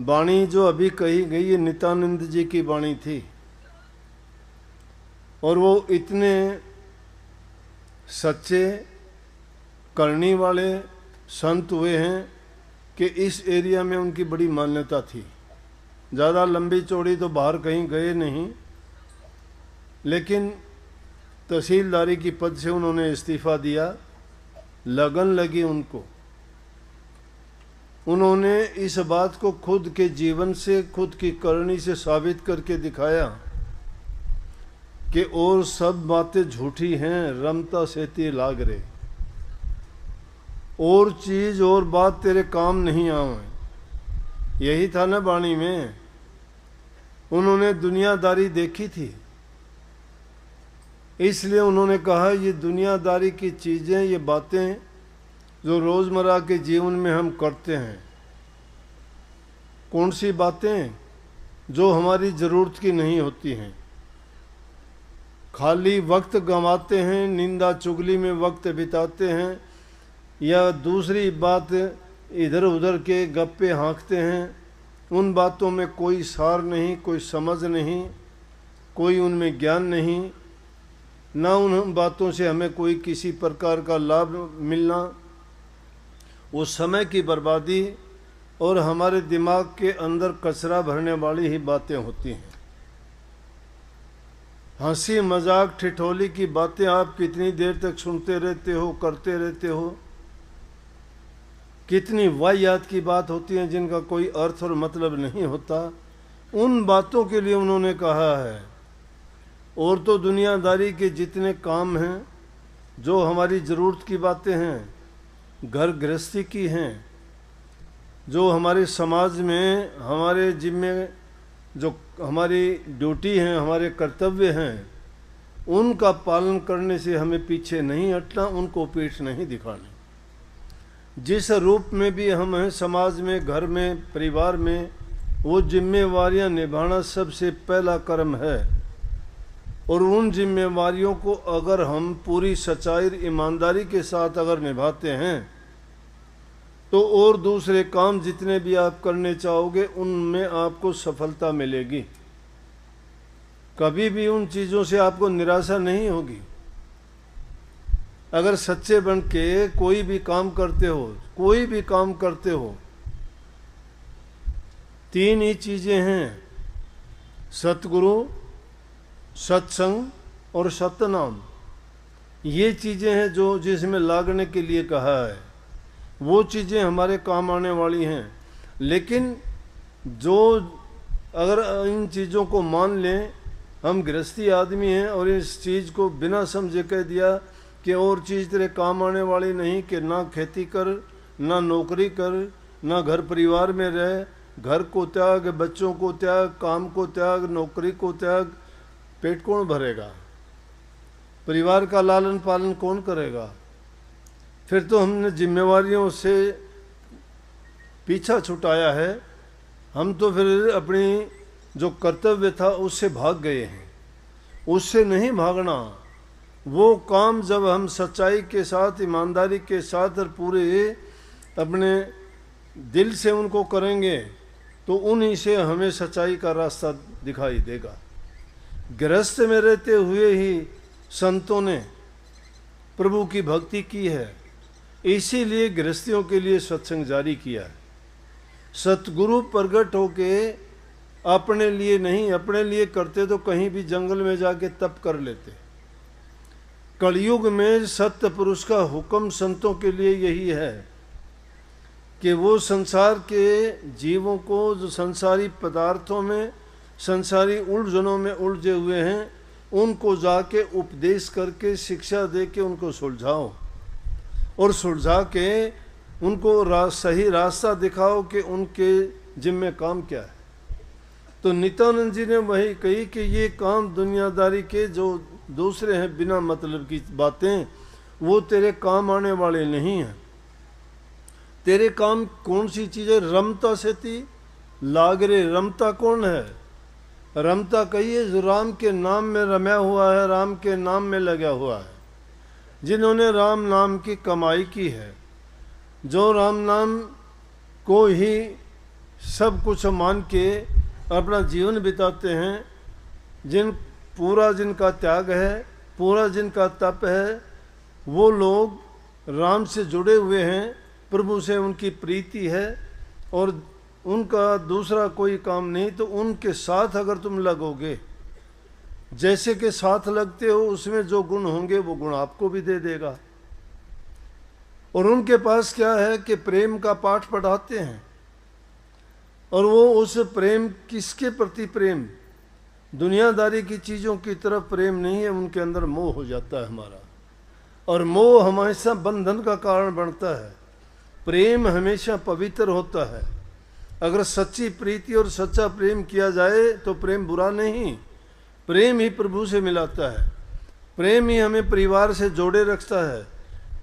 वाणी जो अभी कही गई ये नित्यानंद जी की वाणी थी, और वो इतने सच्चे करनी वाले संत हुए हैं कि इस एरिया में उनकी बड़ी मान्यता थी। ज़्यादा लंबी चौड़ी तो बाहर कहीं गए नहीं, लेकिन तहसीलदारी की पद से उन्होंने इस्तीफा दिया। लगन लगी उनको। उन्होंने इस बात को खुद के जीवन से, खुद की करनी से साबित करके दिखाया कि और सब बातें झूठी हैं, रमता सेती लाग रे, और चीज और बात तेरे काम नहीं आवे। यही था ना वाणी में। उन्होंने दुनियादारी देखी थी, इसलिए उन्होंने कहा ये दुनियादारी की चीज़ें, ये बातें जो रोज़मर्रा के जीवन में हम करते हैं, कौन सी बातें जो हमारी ज़रूरत की नहीं होती हैं, खाली वक्त गंवाते हैं, निंदा चुगली में वक्त बिताते हैं, या दूसरी बात इधर उधर के गप्पे हाँकते हैं। उन बातों में कोई सार नहीं, कोई समझ नहीं, कोई उनमें ज्ञान नहीं, ना उन बातों से हमें कोई किसी प्रकार का लाभ मिलना। वो समय की बर्बादी और हमारे दिमाग के अंदर कचरा भरने वाली ही बातें होती हैं। हंसी मजाक ठिठोली की बातें आप कितनी देर तक सुनते रहते हो, करते रहते हो। कितनी वाहियात की बात होती हैं जिनका कोई अर्थ और मतलब नहीं होता। उन बातों के लिए उन्होंने कहा है। और तो दुनियादारी के जितने काम हैं, जो हमारी ज़रूरत की बातें हैं, घर गृहस्थी की हैं, जो हमारे समाज में हमारे जिम्मे जो हमारी ड्यूटी हैं, हमारे कर्तव्य हैं, उनका पालन करने से हमें पीछे नहीं हटना, उनको पीठ नहीं दिखानी। जिस रूप में भी हम हैं, समाज में, घर में, परिवार में, वो जिम्मेवारियां निभाना सबसे पहला कर्म है। और उन जिम्मेवारियों को अगर हम पूरी सच्चाई, ईमानदारी के साथ अगर निभाते हैं, तो और दूसरे काम जितने भी आप करने चाहोगे उनमें आपको सफलता मिलेगी। कभी भी उन चीज़ों से आपको निराशा नहीं होगी। अगर सच्चे बन के कोई भी काम करते हो, कोई भी काम करते हो, तीन ही चीज़ें हैं, सतगुरु, सत्संग और सतनाम। ये चीज़ें हैं जो जिसमें लागने के लिए कहा है। वो चीज़ें हमारे काम आने वाली हैं। लेकिन जो अगर इन चीज़ों को मान लें, हम गृहस्थी आदमी हैं और इस चीज़ को बिना समझे कह दिया कि और चीज़ तेरे काम आने वाली नहीं, कि ना खेती कर, ना नौकरी कर, ना घर परिवार में रह, घर को त्याग, बच्चों को त्याग, काम को त्याग, नौकरी को त्याग, पेट कौन भरेगा? परिवार का लालन पालन कौन करेगा? फिर तो हमने जिम्मेवारियों से पीछा छुटाया है। हम तो फिर अपनी जो कर्तव्य था उससे भाग गए हैं। उससे नहीं भागना। वो काम जब हम सच्चाई के साथ, ईमानदारी के साथ और पूरे अपने दिल से उनको करेंगे, तो उन्हीं से हमें सच्चाई का रास्ता दिखाई देगा। गृहस्थ में रहते हुए ही संतों ने प्रभु की भक्ति की है, इसीलिए गृहस्थियों के लिए सत्संग जारी किया है। सतगुरु प्रगट होके अपने लिए नहीं, अपने लिए करते तो कहीं भी जंगल में जाके तप कर लेते। कलयुग में सत्य पुरुष का हुक्म संतों के लिए यही है कि वो संसार के जीवों को, जो संसारी पदार्थों में, संसारी उलझनों में उलझे हुए हैं, उनको जाके उपदेश करके, शिक्षा दे के उनको सुलझाओ, और सुलझा के उनको सही रास्ता दिखाओ कि उनके जिम्मे काम क्या है। तो नित्यानंद जी ने वही कही कि ये काम दुनियादारी के जो दूसरे हैं, बिना मतलब की बातें, वो तेरे काम आने वाले नहीं हैं। तेरे काम कौन सी चीज़ें? रमता सेती लागरे। रमता कौन है? रमता कहिए जो राम के नाम में रमया हुआ है, राम के नाम में लगा हुआ है, जिन्होंने राम नाम की कमाई की है, जो राम नाम को ही सब कुछ मान के अपना जीवन बिताते हैं, जिनका त्याग है, पूरा जिनका तप है, वो लोग राम से जुड़े हुए हैं, प्रभु से उनकी प्रीति है और उनका दूसरा कोई काम नहीं। तो उनके साथ अगर तुम लगोगे, जैसे के साथ लगते हो उसमें जो गुण होंगे वो गुण आपको भी दे देगा। और उनके पास क्या है कि प्रेम का पाठ पढ़ाते हैं, और वो उस प्रेम, किसके प्रति प्रेम, दुनियादारी की चीज़ों की तरफ प्रेम नहीं है, उनके अंदर मोह हो जाता है हमारा, और मोह हमेशा बंधन का कारण बनता है। प्रेम हमेशा पवित्र होता है। अगर सच्ची प्रीति और सच्चा प्रेम किया जाए तो प्रेम बुरा नहीं, प्रेम ही प्रभु से मिलाता है, प्रेम ही हमें परिवार से जोड़े रखता है,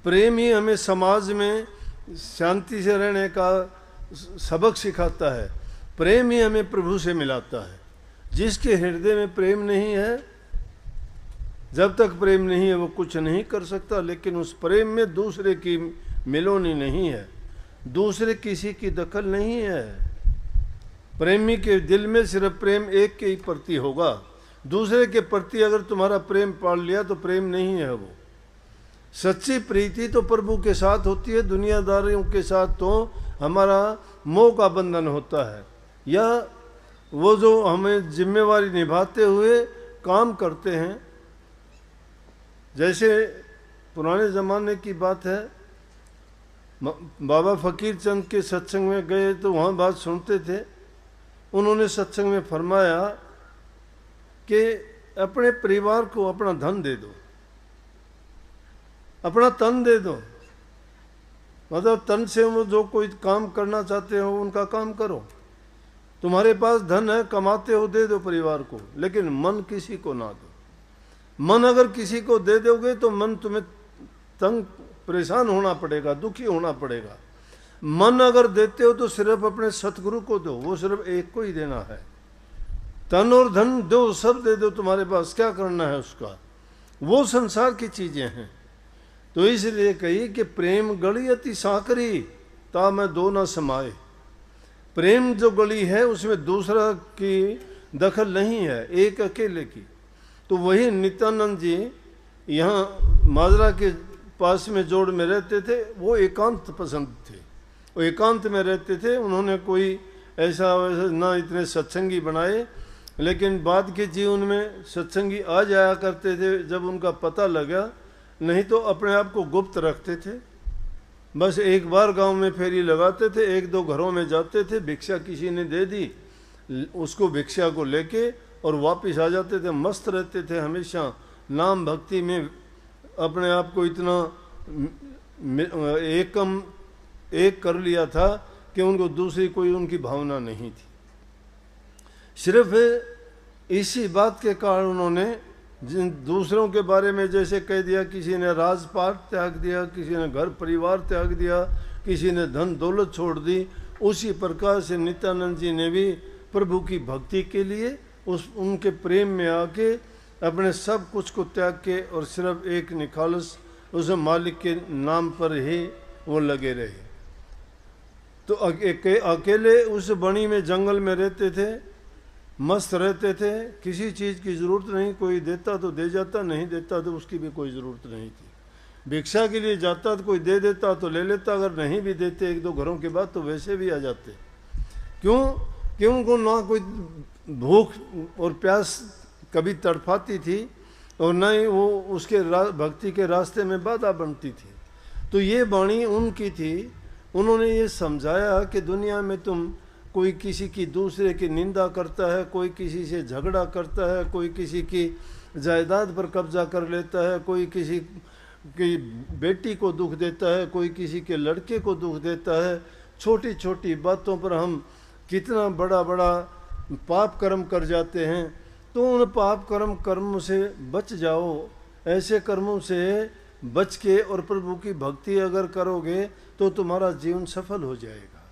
प्रेम ही हमें समाज में शांति से रहने का सबक सिखाता है, प्रेम ही हमें प्रभु से मिलाता है। जिसके हृदय में प्रेम नहीं है, जब तक प्रेम नहीं है वो कुछ नहीं कर सकता। लेकिन उस प्रेम में दूसरे की मिलोनी नहीं है, दूसरे किसी की दखल नहीं है। प्रेमी के दिल में सिर्फ प्रेम एक के ही प्रति होगा। दूसरे के प्रति अगर तुम्हारा प्रेम पाल लिया तो प्रेम नहीं है वो। सच्ची प्रीति तो प्रभु के साथ होती है, दुनियादारियों के साथ तो हमारा मोह का बंधन होता है, या वो जो हमें जिम्मेवारी निभाते हुए काम करते हैं। जैसे पुराने ज़माने की बात है, बाबा फकीर चंद के सत्संग में गए तो वहाँ बात सुनते थे। उन्होंने सत्संग में फरमाया कि अपने परिवार को अपना धन दे दो, अपना तन दे दो। मतलब तन से वो जो कोई काम करना चाहते हो उनका काम करो। तुम्हारे पास धन है, कमाते हो, दे दो परिवार को, लेकिन मन किसी को ना दो। मन अगर किसी को दे दोगे तो मन तुम्हें तंग, परेशान होना पड़ेगा, दुखी होना पड़ेगा। मन अगर देते हो तो सिर्फ अपने सतगुरु को दो, वो सिर्फ एक को ही देना है। तन और धन दो, सब दे दो, तुम्हारे पास क्या करना है उसका, वो संसार की चीजें हैं। तो इसलिए कही कि प्रेम गली अति साकरी, ता मैं दो न समाए। प्रेम जो गली है उसमें दूसरा की दखल नहीं है, एक अकेले की। तो वही नित्यानंद जी यहाँ माजरा के पास में जोड़ में रहते थे। वो एकांत पसंद थे, वो एकांत में रहते थे। उन्होंने कोई ऐसा वैसा ना इतने सत्संगी बनाए, लेकिन बाद के जीवन में सत्संगी आ जाया करते थे जब उनका पता लगा, नहीं तो अपने आप को गुप्त रखते थे। बस एक बार गांव में फेरी लगाते थे, एक दो घरों में जाते थे, भिक्षा किसी ने दे दी, उसको भिक्षा को लेके और वापस आ जाते थे। मस्त रहते थे हमेशा, नाम भक्ति में अपने आप को इतना एक कर लिया था कि उनको दूसरी कोई उनकी भावना नहीं थी। सिर्फ इसी बात के कारण उन्होंने जिन दूसरों के बारे में जैसे कह दिया, किसी ने राजपाट त्याग दिया, किसी ने घर परिवार त्याग दिया, किसी ने धन दौलत छोड़ दी, उसी प्रकार से नित्यानंद जी ने भी प्रभु की भक्ति के लिए उनके प्रेम में आके अपने सब कुछ को त्याग के और सिर्फ एक निखालस उस मालिक के नाम पर ही वो लगे रहे। तो अकेले उस बनी में जंगल में रहते थे, मस्त रहते थे, किसी चीज़ की ज़रूरत नहीं। कोई देता तो दे जाता, नहीं देता तो उसकी भी कोई ज़रूरत नहीं थी। भिक्षा के लिए जाता तो कोई दे देता तो ले लेता, अगर नहीं भी देते एक दो घरों के बाद तो वैसे भी आ जाते। क्यों? क्यों उनको ना कोई भूख और प्यास कभी तड़पाती थी और न ही वो उसके भक्ति के रास्ते में बाधा बनती थी। तो ये वाणी उनकी थी। उन्होंने ये समझाया कि दुनिया में तुम कोई किसी की दूसरे की निंदा करता है, कोई किसी से झगड़ा करता है, कोई किसी की जायदाद पर कब्जा कर लेता है, कोई किसी की बेटी को दुख देता है, कोई किसी के लड़के को दुख देता है। छोटी छोटी बातों पर हम कितना बड़ा बड़ा पाप कर्म कर जाते हैं। तो उन पाप कर्म से बच जाओ। ऐसे कर्मों से बच के और प्रभु की भक्ति अगर करोगे तो तुम्हारा जीवन सफल हो जाएगा।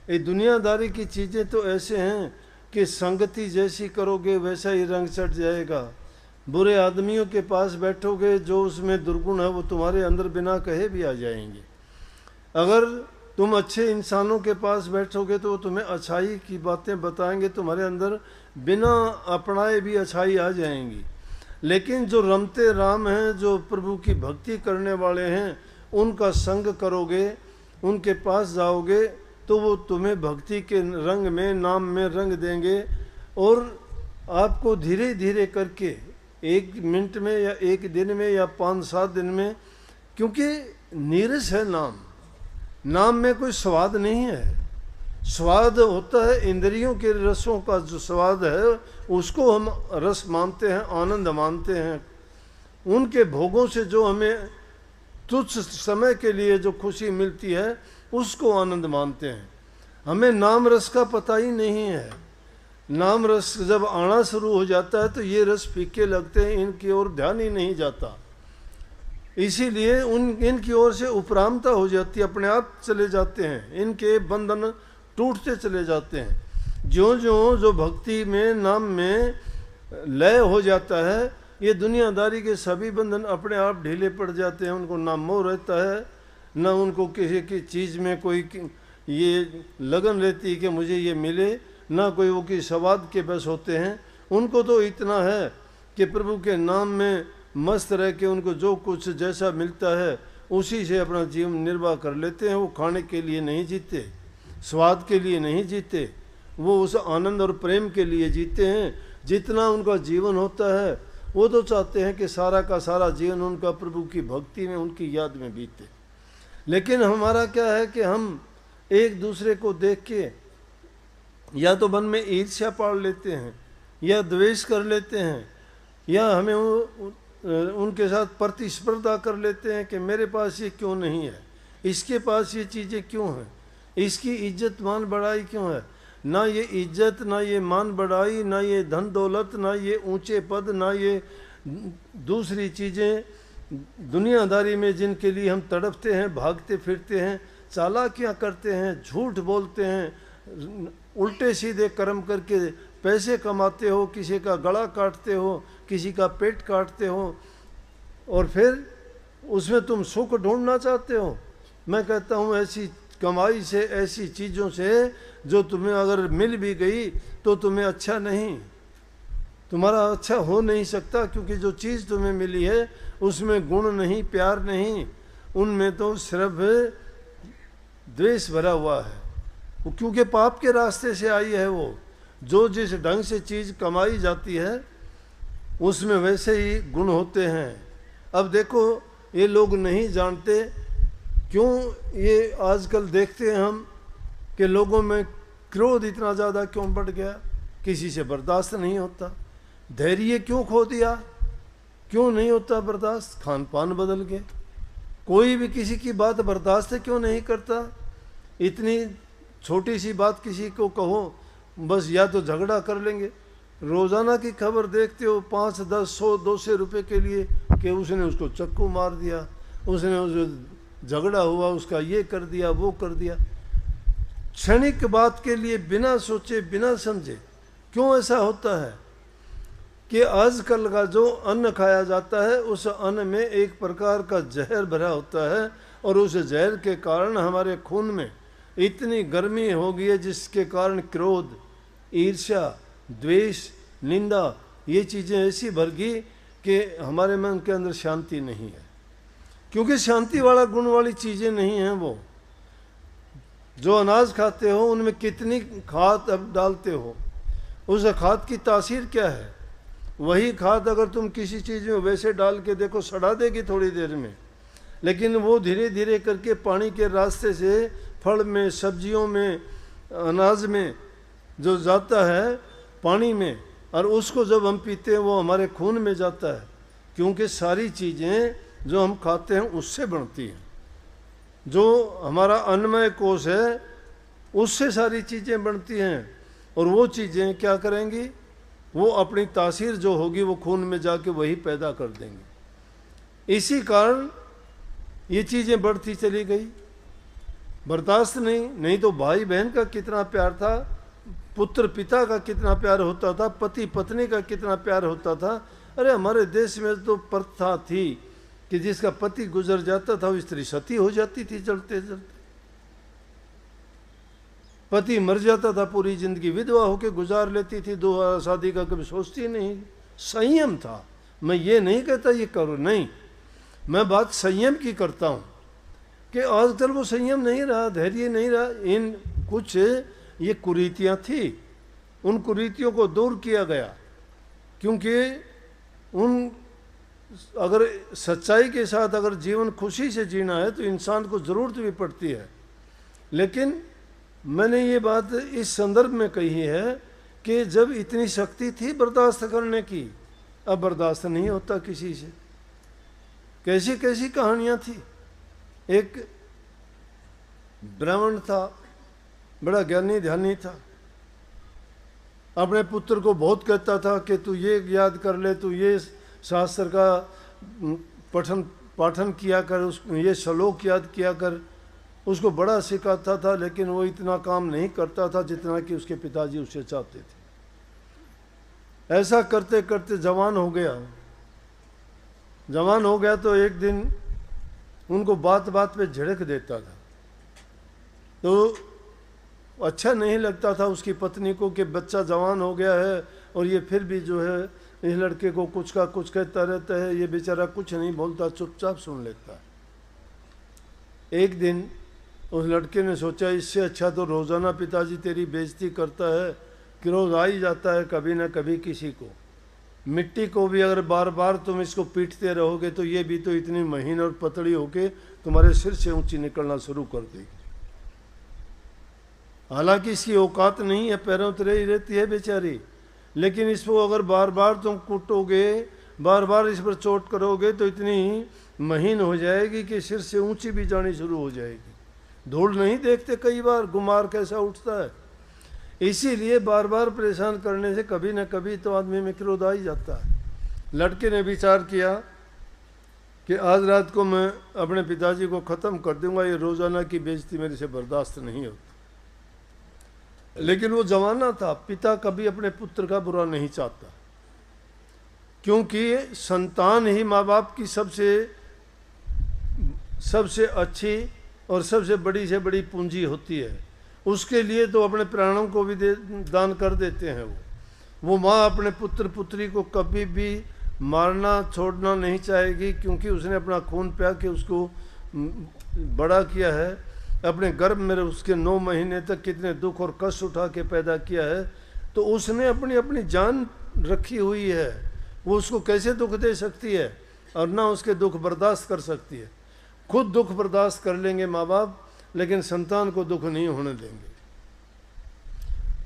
ये दुनियादारी की चीज़ें तो ऐसे हैं कि संगति जैसी करोगे वैसा ही रंग चढ़ जाएगा। बुरे आदमियों के पास बैठोगे, जो उसमें दुर्गुण है वो तुम्हारे अंदर बिना कहे भी आ जाएंगे। अगर तुम अच्छे इंसानों के पास बैठोगे तो वो तुम्हें अच्छाई की बातें बताएंगे, तुम्हारे अंदर बिना अपनाए भी अच्छाई आ जाएंगी। लेकिन जो रमते राम हैं, जो प्रभु की भक्ति करने वाले हैं, उनका संग करोगे, उनके पास जाओगे तो वो तुम्हें भक्ति के रंग में, नाम में रंग देंगे और आपको धीरे धीरे करके 1 मिनट में या 1 दिन में या 5-7 दिन में, क्योंकि नीरस है नाम, नाम में कोई स्वाद नहीं है। स्वाद होता है इंद्रियों के रसों का, जो स्वाद है उसको हम रस मानते हैं, आनंद मानते हैं। उनके भोगों से जो हमें तुच्छ समय के लिए जो खुशी मिलती है उसको आनंद मानते हैं। हमें नाम रस का पता ही नहीं है। नाम रस जब आना शुरू हो जाता है तो ये रस फीके लगते हैं, इनकी ओर ध्यान ही नहीं जाता, इसीलिए इनकी ओर से उपरामता हो जाती है, अपने आप चले जाते हैं, इनके बंधन टूटते चले जाते हैं। ज्यों ज्यों जो भक्ति में, नाम में लय हो जाता है, ये दुनियादारी के सभी बंधन अपने आप ढीले पड़ जाते हैं। उनको ना मोह रहता है, ना उनको किसी की चीज़ में कोई ये लगन रहती है कि मुझे ये मिले, ना कोई वो की स्वाद के बस होते हैं। उनको तो इतना है कि प्रभु के नाम में मस्त रह के उनको जो कुछ जैसा मिलता है उसी से अपना जीवन निर्वाह कर लेते हैं। वो खाने के लिए नहीं जीते, स्वाद के लिए नहीं जीते, वो उस आनंद और प्रेम के लिए जीते हैं। जितना उनका जीवन होता है वो तो चाहते हैं कि सारा का सारा जीवन उनका प्रभु की भक्ति में, उनकी याद में बीते। लेकिन हमारा क्या है कि हम एक दूसरे को देख के या तो मन में ईर्ष्या पाल लेते हैं, या द्वेष कर लेते हैं, या हमें उनके साथ प्रतिस्पर्धा कर लेते हैं कि मेरे पास ये क्यों नहीं है, इसके पास ये चीज़ें क्यों हैं, इसकी इज्जत मान बढ़ाई क्यों है। ना ये इज्जत, ना ये मान बढ़ाई, ना ये धन दौलत, ना ये ऊंचे पद, ना ये दूसरी चीज़ें दुनियादारी में जिनके लिए हम तड़पते हैं, भागते फिरते हैं, चालाकियाँ करते हैं, झूठ बोलते हैं, उल्टे सीधे कर्म करके पैसे कमाते हो, किसी का गला काटते हो, किसी का पेट काटते हो, और फिर उसमें तुम सुख ढूंढना चाहते हो। मैं कहता हूँ ऐसी कमाई से, ऐसी चीज़ों से जो तुम्हें अगर मिल भी गई तो तुम्हें अच्छा नहीं, तुम्हारा अच्छा हो नहीं सकता, क्योंकि जो चीज़ तुम्हें मिली है उसमें गुण नहीं, प्यार नहीं, उनमें तो सिर्फ द्वेष भरा हुआ है। वो क्योंकि पाप के रास्ते से आई है। वो जो जिस ढंग से चीज़ कमाई जाती है उसमें वैसे ही गुण होते हैं। अब देखो ये लोग नहीं जानते, क्यों ये आजकल देखते हैं हम कि लोगों में क्रोध इतना ज़्यादा क्यों बढ़ गया, किसी से बर्दाश्त नहीं होता। धैर्य क्यों खो दिया, क्यों नहीं होता बर्दाश्त, खान पान बदल गए, कोई भी किसी की बात बर्दाश्त क्यों नहीं करता। इतनी छोटी सी बात किसी को कहो बस या तो झगड़ा कर लेंगे। रोज़ाना की खबर देखते हो 5, 10, 100, 200 रुपये के लिए कि उसने उसको चक्कू मार दिया, उसने उस झगड़ा हुआ, उसका ये कर दिया, वो कर दिया। क्षणिक बात के लिए बिना सोचे बिना समझे क्यों ऐसा होता है कि आजकल का जो अन्न खाया जाता है उस अन्न में एक प्रकार का जहर भरा होता है, और उस जहर के कारण हमारे खून में इतनी गर्मी हो गई है जिसके कारण क्रोध, ईर्ष्या, द्वेष, निंदा, ये चीज़ें ऐसी भर गई कि हमारे मन के अंदर शांति नहीं है। क्योंकि शांति वाला गुण वाली चीज़ें नहीं हैं। वो जो अनाज खाते हो उनमें कितनी खाद अब डालते हो, उस खाद की तासीर क्या है। वही खाद अगर तुम किसी चीज़ में वैसे डाल के देखो सड़ा देगी थोड़ी देर में, लेकिन वो धीरे धीरे करके पानी के रास्ते से फल में, सब्जियों में, अनाज में जो जाता है पानी में, और उसको जब हम पीते हैं वो हमारे खून में जाता है। क्योंकि सारी चीज़ें जो हम खाते हैं उससे बनती हैं। जो हमारा अन्नमय कोश है उससे सारी चीज़ें बनती हैं, और वो चीज़ें क्या करेंगी, वो अपनी तासीर जो होगी वो खून में जाके वही पैदा कर देंगे। इसी कारण ये चीज़ें बढ़ती चली गई। बर्दाश्त नहीं तो भाई बहन का कितना प्यार था, पुत्र पिता का कितना प्यार होता था, पति पत्नी का कितना प्यार होता था। अरे हमारे देश में तो प्रथा थी कि जिसका पति गुजर जाता था वो स्त्री सती हो जाती थी जलते जलते। पति मर जाता था, पूरी जिंदगी विधवा होकर गुजार लेती थी, दोबारा शादी का कभी सोचती नहीं। संयम था। मैं ये नहीं कहता ये करो, नहीं, मैं बात संयम की करता हूँ कि आजकल वो संयम नहीं रहा, धैर्य नहीं रहा। इन कुछ ये कुरीतियाँ थी, उन कुरीतियों को दूर किया गया, क्योंकि उन अगर सच्चाई के साथ अगर जीवन खुशी से जीना है तो इंसान को ज़रूरत भी पड़ती है। लेकिन मैंने ये बात इस संदर्भ में कही है कि जब इतनी शक्ति थी बर्दाश्त करने की, अब बर्दाश्त नहीं होता किसी से। कैसी कैसी कहानियाँ थी। एक ब्राह्मण था, बड़ा ज्ञानी ध्यानी था, अपने पुत्र को बहुत कहता था कि तू ये याद कर ले, तू ये शास्त्र का पाठन किया कर, उस ये श्लोक याद किया कर। उसको बड़ा सिखाता था, लेकिन वो इतना काम नहीं करता था जितना कि उसके पिताजी उससे चाहते थे। ऐसा करते करते जवान हो गया। जवान हो गया तो एक दिन उनको बात बात पे झिड़क देता था, तो अच्छा नहीं लगता था उसकी पत्नी को कि बच्चा जवान हो गया है और ये फिर भी जो है इस लड़के को कुछ का कुछ कहता रहता है, ये बेचारा कुछ नहीं बोलता, चुपचाप सुन लेता है। एक दिन उस लड़के ने सोचा इससे अच्छा तो रोज़ाना पिताजी तेरी बेइज्जती करता है कि रोज़ आ ही जाता है कभी ना कभी किसी को। मिट्टी को भी अगर बार बार तुम इसको पीटते रहोगे तो ये भी तो इतनी महीन और पतली होके तुम्हारे सिर से ऊंची निकलना शुरू कर देगी। हालांकि इसकी औकात नहीं है, पैरों तले ही रहती है बेचारी, लेकिन इसको अगर बार बार तुम कूटोगे, बार बार इस पर चोट करोगे तो इतनी महीन हो जाएगी कि सिर से ऊंची भी जानी शुरू हो जाएगी। धूल नहीं देखते कई बार गुमार कैसा उठता है। इसीलिए बार बार परेशान करने से कभी न कभी तो आदमी में क्रोध आ ही जाता है। लड़के ने विचार किया कि आज रात को मैं अपने पिताजी को ख़त्म कर दूंगा, ये रोज़ाना की बेइज्जती मेरे से बर्दाश्त नहीं होती। लेकिन वो जमाना था, पिता कभी अपने पुत्र का बुरा नहीं चाहता, क्योंकि संतान ही माँ बाप की सबसे अच्छी और सबसे बड़ी से बड़ी पूंजी होती है। उसके लिए तो अपने प्राणों को भी दान कर देते हैं। वो माँ अपने पुत्र पुत्री को कभी भी मारना छोड़ना नहीं चाहेगी, क्योंकि उसने अपना खून प्या के उसको बड़ा किया है। अपने गर्भ में उसके 9 महीने तक कितने दुख और कष्ट उठा के पैदा किया है, तो उसने अपनी अपनी जान रखी हुई है। वो उसको कैसे दुख दे सकती है और ना उसके दुख बर्दाश्त कर सकती है। खुद दुख बर्दाश्त कर लेंगे माँ बाप, लेकिन संतान को दुख नहीं होने देंगे।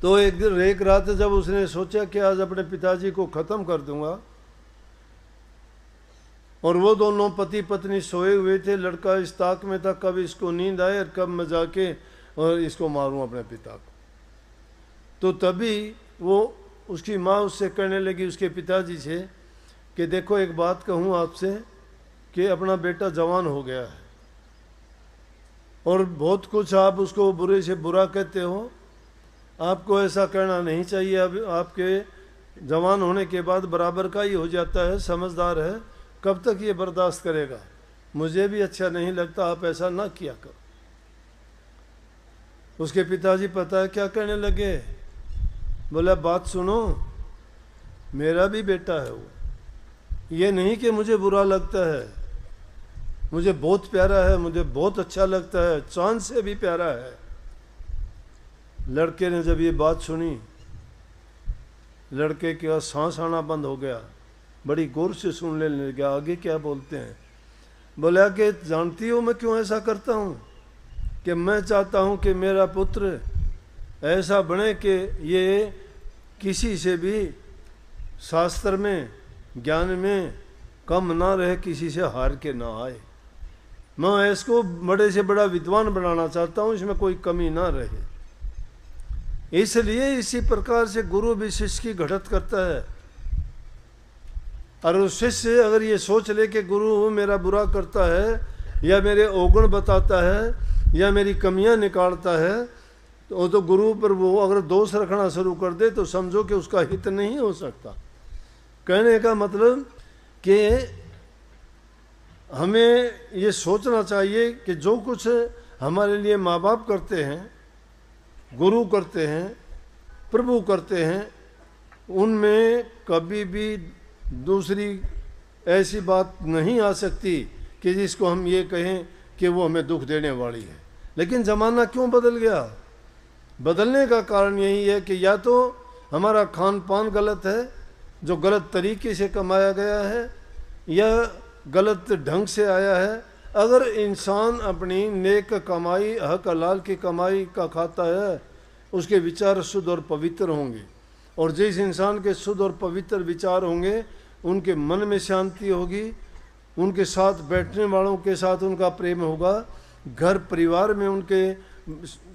तो एक रात जब उसने सोचा कि आज अपने पिताजी को ख़त्म कर दूंगा, और वो दोनों पति पत्नी सोए हुए थे, लड़का इस ताक में था कब इसको नींद आए और कब मैं जाके और इसको मारूं अपने पिता को। तो तभी वो उसकी माँ उससे कहने लगी, उसके पिताजी से, कि देखो एक बात कहूँ आपसे कि अपना बेटा जवान हो गया है और बहुत कुछ आप उसको बुरे से बुरा कहते हो। आपको ऐसा कहना नहीं चाहिए। अब आपके जवान होने के बाद बराबर का ही हो जाता है, समझदार है, कब तक ये बर्दाश्त करेगा? मुझे भी अच्छा नहीं लगता, आप ऐसा ना किया करो। उसके पिताजी पता है क्या कहने लगे? बोला बात सुनो, मेरा भी बेटा है वो, ये नहीं कि मुझे बुरा लगता है, मुझे बहुत प्यारा है, मुझे बहुत अच्छा लगता है, चांद से भी प्यारा है। लड़के ने जब ये बात सुनी, लड़के का सांस आना बंद हो गया, बड़ी गौर से सुनने लगा आगे क्या बोलते हैं। बोला कि जानती हो मैं क्यों ऐसा करता हूँ? कि मैं चाहता हूँ कि मेरा पुत्र ऐसा बने कि ये किसी से भी शास्त्र में ज्ञान में कम ना रहे, किसी से हार के ना आए। मैं इसको बड़े से बड़ा विद्वान बनाना चाहता हूँ, इसमें कोई कमी ना रहे। इसलिए इसी प्रकार से गुरु भी शिष्य की घटत करता है। और उस शिष्य अगर ये सोच ले कि गुरु मेरा बुरा करता है या मेरे अवगुण बताता है या मेरी कमियां निकालता है, तो गुरु पर वो अगर दोष रखना शुरू कर दे तो समझो कि उसका हित नहीं हो सकता। कहने का मतलब कि हमें ये सोचना चाहिए कि जो कुछ हमारे लिए माँ बाप करते हैं गुरु करते हैं, प्रभु करते हैं, उनमें कभी भी दूसरी ऐसी बात नहीं आ सकती कि जिसको हम ये कहें कि वो हमें दुख देने वाली है। लेकिन ज़माना क्यों बदल गया? बदलने का कारण यही है कि या तो हमारा खान पान गलत है, जो गलत तरीके से कमाया गया है, या गलत ढंग से आया है। अगर इंसान अपनी नेक कमाई, हक हलाल की कमाई का खाता है, उसके विचार शुद्ध और पवित्र होंगे, और जिस इंसान के शुद्ध और पवित्र विचार होंगे उनके मन में शांति होगी, उनके साथ बैठने वालों के साथ उनका प्रेम होगा, घर परिवार में उनके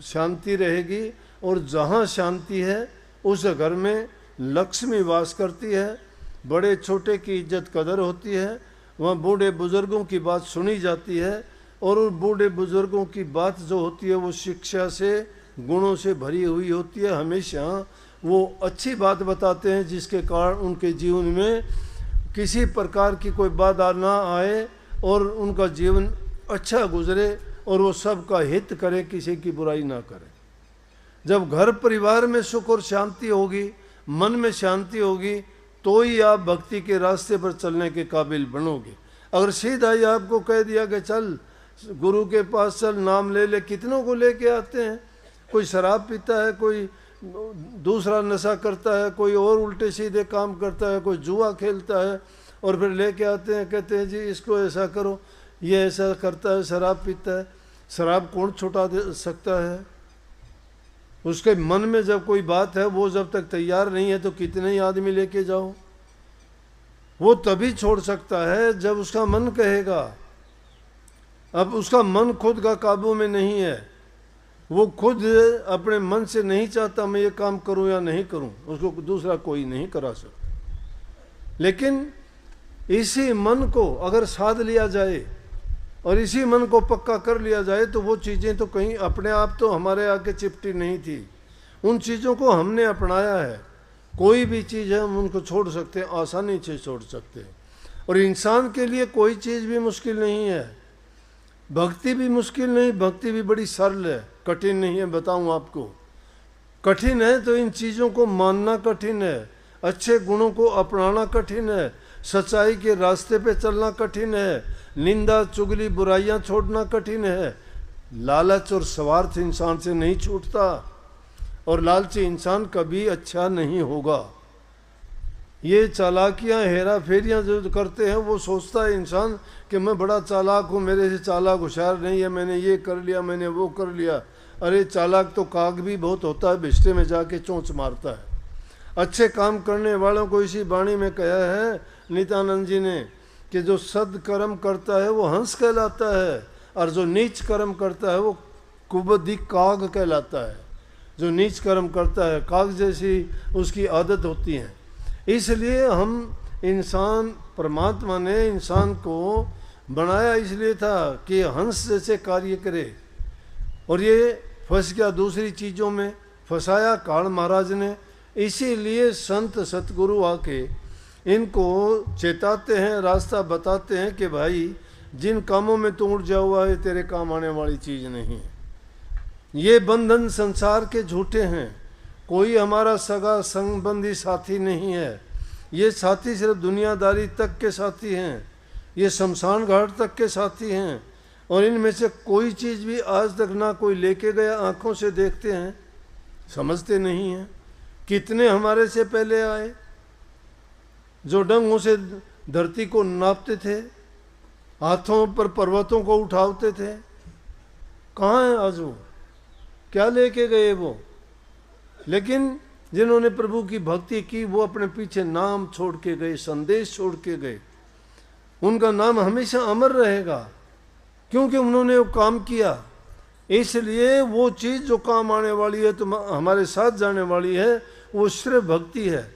शांति रहेगी, और जहाँ शांति है उस घर में लक्ष्मी वास करती है, बड़े छोटे की इज्जत कदर होती है, वहाँ बूढ़े बुज़ुर्गों की बात सुनी जाती है, और उन बूढ़े बुज़ुर्गों की बात जो होती है वो शिक्षा से, गुणों से भरी हुई होती है। हमेशा वो अच्छी बात बताते हैं जिसके कारण उनके जीवन में किसी प्रकार की कोई बाधा ना आए और उनका जीवन अच्छा गुजरे, और वो सबका हित करे, किसी की बुराई ना करे। जब घर परिवार में सुख और शांति होगी, मन में शांति होगी, तो ही आप भक्ति के रास्ते पर चलने के काबिल बनोगे। अगर सीधा ही आपको कह दिया कि चल गुरु के पास चल, नाम ले ले, कितनों को लेके आते हैं। कोई शराब पीता है, कोई दूसरा नशा करता है, कोई और उल्टे सीधे काम करता है, कोई जुआ खेलता है, और फिर लेके आते हैं, कहते हैं जी इसको ऐसा करो, ये ऐसा करता है, शराब पीता है। शराब कौन छुटा दे सकता है? उसके मन में जब कोई बात है, वो जब तक तैयार नहीं है तो कितने ही आदमी लेके जाओ। वो तभी छोड़ सकता है जब उसका मन कहेगा। अब उसका मन खुद का काबू में नहीं है, वो खुद अपने मन से नहीं चाहता मैं ये काम करूं या नहीं करूं, उसको दूसरा कोई नहीं करा सकता। लेकिन इसी मन को अगर साध लिया जाए और इसी मन को पक्का कर लिया जाए तो वो चीज़ें तो कहीं अपने आप तो हमारे आके चिपटी नहीं थी, उन चीज़ों को हमने अपनाया है। कोई भी चीज़ है हम उनको छोड़ सकते हैं, आसानी से छोड़ सकते हैं। और इंसान के लिए कोई चीज़ भी मुश्किल नहीं है, भक्ति भी मुश्किल नहीं, भक्ति भी बड़ी सरल है, कठिन नहीं है। बताऊं आपको, कठिन है तो इन चीज़ों को मानना कठिन है, अच्छे गुणों को अपनाना कठिन है, सच्चाई के रास्ते पे चलना कठिन है, निंदा चुगली बुराइयां छोड़ना कठिन है। लालच और स्वार्थ इंसान से नहीं छूटता, और लालची इंसान कभी अच्छा नहीं होगा। ये चालाकियां हेरा फेरियां जो करते हैं, वो सोचता है इंसान कि मैं बड़ा चालाक हूँ, मेरे से चालाक होशियार नहीं है, मैंने ये कर लिया, मैंने वो कर लिया। अरे चालाक तो काग भी बहुत होता है, भिष्टे में जाके चोंच मारता है। अच्छे काम करने वालों को इसी वाणी में कहा है नित्यानंद जी ने कि जो सद्कर्म करता है वो हंस कहलाता है, और जो नीच कर्म करता है वो कुबुद्धि काग कहलाता है। जो नीच कर्म करता है काग जैसी उसकी आदत होती है। इसलिए हम इंसान, परमात्मा ने इंसान को बनाया इसलिए था कि हंस जैसे कार्य करे, और ये फंस गया दूसरी चीज़ों में, फंसाया काल महाराज ने। इसीलिए संत सतगुरु आके इनको चेताते हैं, रास्ता बताते हैं कि भाई जिन कामों में तू उड़ जा हुआ है तेरे काम आने वाली चीज़ नहीं है। ये बंधन संसार के झूठे हैं, कोई हमारा सगा संबंधी साथी नहीं है। ये साथी सिर्फ दुनियादारी तक के साथी हैं, ये शमशान घाट तक के साथी हैं, और इनमें से कोई चीज़ भी आज तक ना कोई लेके गया। आँखों से देखते हैं, समझते नहीं हैं। कितने हमारे से पहले आए जो डंगों से धरती को नापते थे, हाथों पर पर्वतों को उठाते थे, कहाँ हैं आज वो? क्या लेके गए वो? लेकिन जिन्होंने प्रभु की भक्ति की वो अपने पीछे नाम छोड़ के गए, संदेश छोड़ के गए। उनका नाम हमेशा अमर रहेगा, क्योंकि उन्होंने वो काम किया। इसलिए वो चीज़ जो काम आने वाली है, तो हमारे साथ जाने वाली है, वो सिर्फ भक्ति है,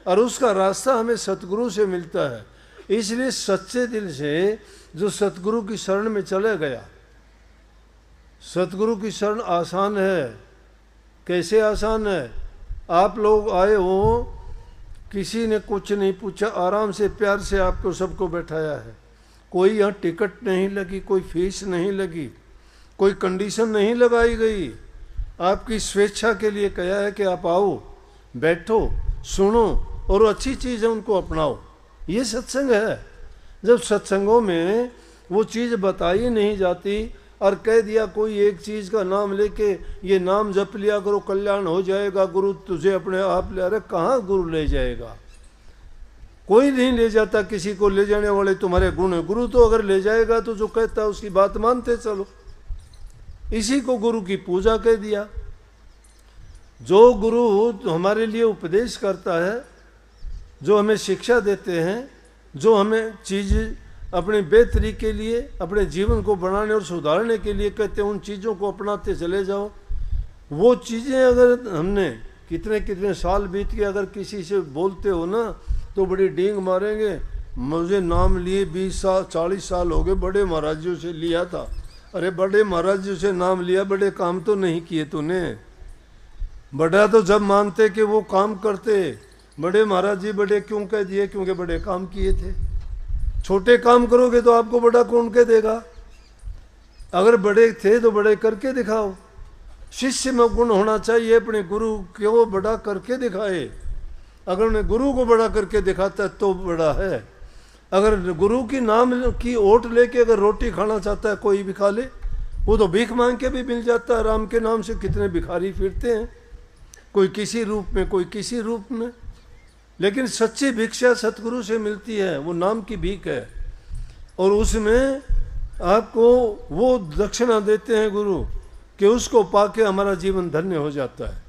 और उसका रास्ता हमें सतगुरु से मिलता है। इसलिए सच्चे दिल से जो सतगुरु की शरण में चले गया, सतगुरु की शरण आसान है। कैसे आसान है? आप लोग आए हो, किसी ने कुछ नहीं पूछा, आराम से प्यार से आपको सबको बैठाया है। कोई यहाँ टिकट नहीं लगी, कोई फीस नहीं लगी, कोई कंडीशन नहीं लगाई गई। आपकी स्वेच्छा के लिए कहा है कि आप आओ, बैठो, सुनो और अच्छी चीज़ है उनको अपनाओ। ये सत्संग है। जब सत्संगों में वो चीज़ बताई नहीं जाती और कह दिया कोई एक चीज़ का नाम लेके ये नाम जप लिया करो कल्याण हो जाएगा, गुरु तुझे अपने आप ले, अरे कहाँ गुरु ले जाएगा? कोई नहीं ले जाता, किसी को ले जाने वाले तुम्हारे गुण है। गुरु तो अगर ले जाएगा तो जो कहता है उसकी बात मानते चलो। इसी को गुरु की पूजा कह दिया। जो गुरु हमारे लिए उपदेश करता है, जो हमें शिक्षा देते हैं, जो हमें चीज़ अपने बेहतरी के लिए, अपने जीवन को बनाने और सुधारने के लिए कहते हैं, उन चीज़ों को अपनाते चले जाओ। वो चीज़ें अगर हमने कितने कितने साल बीत के अगर किसी से बोलते हो ना तो बड़ी डींग मारेंगे, मुझे नाम लिए 20 साल 40 साल हो गए, बड़े महाराजों से लिया था। अरे बड़े महाराजों से नाम लिया, बड़े काम तो नहीं किए तूने। बड़ा तो जब मानते कि वो काम करते, बड़े महाराज जी बड़े क्यों कह दिए? क्योंकि बड़े काम किए थे। छोटे काम करोगे तो आपको बड़ा कौन कह देगा? अगर बड़े थे तो बड़े करके दिखाओ। शिष्य में गुण होना चाहिए, अपने गुरु क्यों बड़ा करके दिखाए। अगर उन्हें गुरु को बड़ा करके दिखाता है तो बड़ा है। अगर गुरु की नाम की ओट लेके अगर रोटी खाना चाहता है कोई भी खा ले, वो तो भीख मांग के भी मिल जाता है। राम के नाम से कितने भिखारी फिरते हैं, कोई किसी रूप में, कोई किसी रूप में, लेकिन सच्ची भिक्षा सतगुरु से मिलती है, वो नाम की भीख है। और उसमें आपको वो दक्षिणा देते हैं गुरु कि उसको पाके हमारा जीवन धन्य हो जाता है।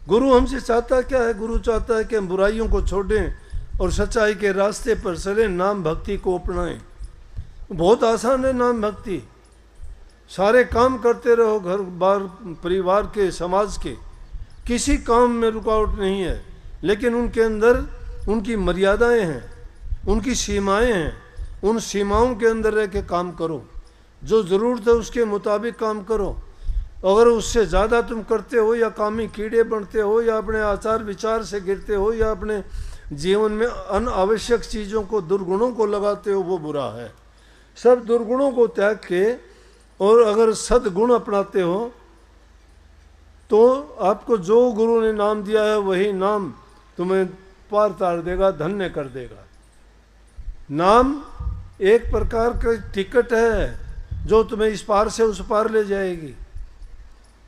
गुरु हमसे चाहता क्या है? गुरु चाहता है कि हम बुराइयों को छोड़ें और सच्चाई के रास्ते पर चलें, नाम भक्ति को अपनाएं। बहुत आसान है नाम भक्ति। सारे काम करते रहो, घर बार परिवार के, समाज के, किसी काम में रुकावट नहीं है, लेकिन उनके अंदर उनकी मर्यादाएं हैं, उनकी सीमाएं हैं। उन सीमाओं के अंदर रह के काम करो, जो ज़रूरत है उसके मुताबिक काम करो। अगर उससे ज़्यादा तुम करते हो या कामी कीड़े बनते हो या अपने आचार विचार से गिरते हो या अपने जीवन में अनावश्यक चीज़ों को, दुर्गुणों को लगाते हो, वो बुरा है। सब दुर्गुणों को त्याग के और अगर सद्गुण अपनाते हो तो आपको जो गुरु ने नाम दिया है वही नाम तुम्हें पार तार देगा, धन्य कर देगा। नाम एक प्रकार का टिकट है जो तुम्हें इस पार से उस पार ले जाएगी,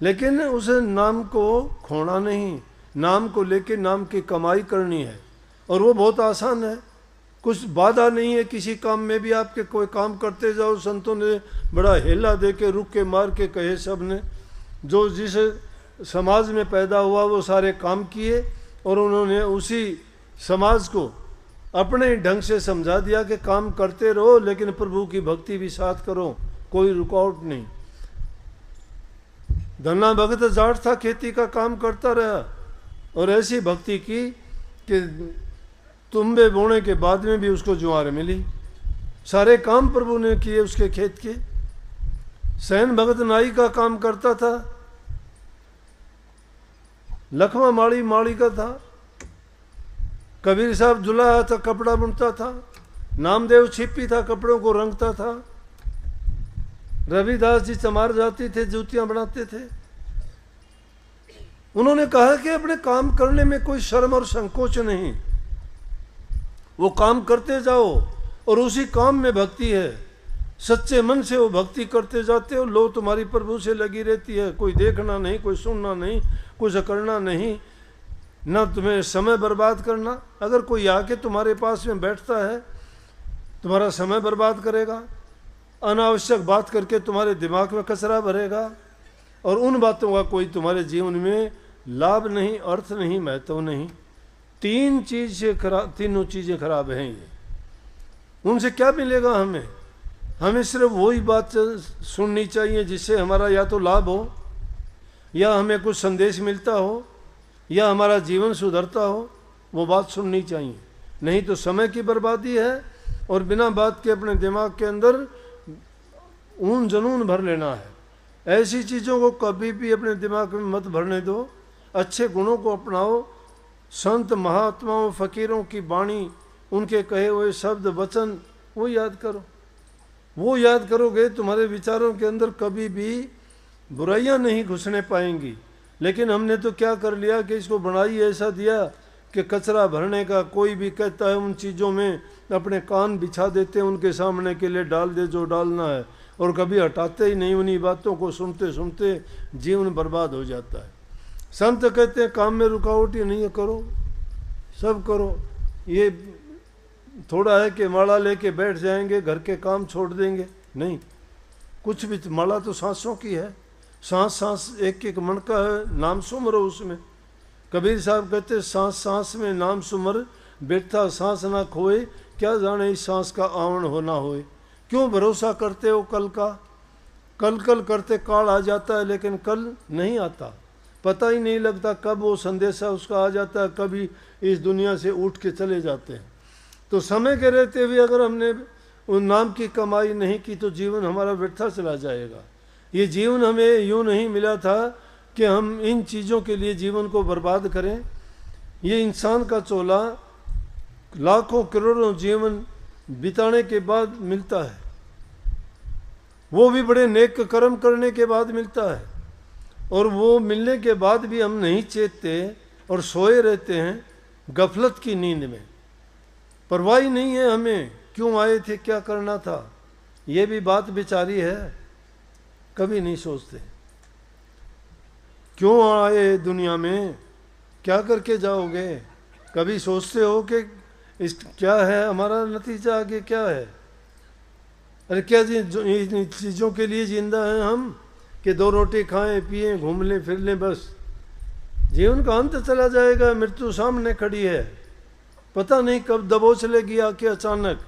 लेकिन उस नाम को खोना नहीं। नाम को लेके नाम की कमाई करनी है और वो बहुत आसान है। कुछ बाधा नहीं है किसी काम में भी। आपके कोई काम करते जाओ, संतों ने बड़ा हेला दे के रुक के मार के कहे, सब ने जो जिस समाज में पैदा हुआ वो सारे काम किए और उन्होंने उसी समाज को अपने ढंग से समझा दिया कि काम करते रहो लेकिन प्रभु की भक्ति भी साथ करो, कोई रुकावट नहीं। धन्ना भगत जाट था, खेती का काम करता रहा और ऐसी भक्ति की कि तुम्बे बोने के बाद में भी उसको ज्वार मिली। सारे काम प्रभु ने किए उसके खेत के। सैन भगत नाई का काम करता था, लखमा माड़ी का था, कबीर साहब जुलाहा था, कपड़ा बुनता था, नामदेव छिपी था, कपड़ों को रंगता था, रविदास जी चमार जाती थे, जूतियां बनाते थे। उन्होंने कहा कि अपने काम करने में कोई शर्म और संकोच नहीं, वो काम करते जाओ और उसी काम में भक्ति है। सच्चे मन से वो भक्ति करते जाते हो, लो तुम्हारी प्रभु से लगी रहती है। कोई देखना नहीं, कोई सुनना नहीं, कुछ करना नहीं, ना तुम्हें समय बर्बाद करना। अगर कोई आके तुम्हारे पास में बैठता है, तुम्हारा समय बर्बाद करेगा, अनावश्यक बात करके तुम्हारे दिमाग में कचरा भरेगा और उन बातों का कोई तुम्हारे जीवन में लाभ नहीं, अर्थ नहीं, महत्व नहीं। तीनों चीज़ें खराब हैं ये। उनसे क्या मिलेगा हमें? हमें सिर्फ वही बात सुननी चाहिए जिससे हमारा या तो लाभ हो या हमें कुछ संदेश मिलता हो या हमारा जीवन सुधरता हो, वो बात सुननी चाहिए। नहीं तो समय की बर्बादी है और बिना बात के अपने दिमाग के अंदर ऊन जनून भर लेना है। ऐसी चीज़ों को कभी भी अपने दिमाग में मत भरने दो। अच्छे गुणों को अपनाओ। संत महात्माओं फ़कीरों की वाणी, उनके कहे हुए शब्द वचन वो याद करो। वो याद करोगे तुम्हारे विचारों के अंदर कभी भी बुराइयां नहीं घुसने पाएंगी। लेकिन हमने तो क्या कर लिया कि इसको बनाई ऐसा दिया कि कचरा भरने का, कोई भी कहता है उन चीज़ों में अपने कान बिछा देते हैं, उनके सामने के लिए डाल दे जो डालना है, और कभी हटाते ही नहीं। उन्हीं बातों को सुनते सुनते जीवन बर्बाद हो जाता है। संत कहते हैं काम में रुकावट ही नहीं है, करो, सब करो। ये थोड़ा है कि माला लेके बैठ जाएंगे, घर के काम छोड़ देंगे, नहीं, कुछ भी। माला तो सांसों की है, सांस सांस एक एक मन का है, नाम सुमरो उसमें। कबीर साहब कहते सांस सांस में नाम सुमर, बैठता सांस ना खोए, क्या जाने इस सांस का आवण हो ना होए। क्यों भरोसा करते हो कल का? कल कल करते काल आ जाता है, लेकिन कल नहीं आता, पता ही नहीं लगता कब वो संदेशा उसका आ जाता है, कभी इस दुनिया से उठ के चले जाते हैं। तो समय के रहते हुए अगर हमने उन नाम की कमाई नहीं की तो जीवन हमारा व्यर्थ चला जाएगा। ये जीवन हमें यूँ नहीं मिला था कि हम इन चीज़ों के लिए जीवन को बर्बाद करें। ये इंसान का चोला लाखों करोड़ों जीवन बिताने के बाद मिलता है, वो भी बड़े नेक कर्म करने के बाद मिलता है। और वो मिलने के बाद भी हम नहीं चेतते और सोए रहते हैं गफलत की नींद में। परवाह नहीं है हमें क्यों आए थे, क्या करना था, ये भी बात बेचारी है, कभी नहीं सोचते। क्यों आए दुनिया में, क्या करके जाओगे, कभी सोचते हो कि इस क्या है हमारा नतीजा, आगे क्या है? अरे क्या इन चीज़ों के लिए जिंदा हैं हम कि 2 रोटी खाएं पिएं घूम लें फिर लें, बस। जीवन का अंत चला जाएगा, मृत्यु सामने खड़ी है, पता नहीं कब दबोच लेगी आके अचानक।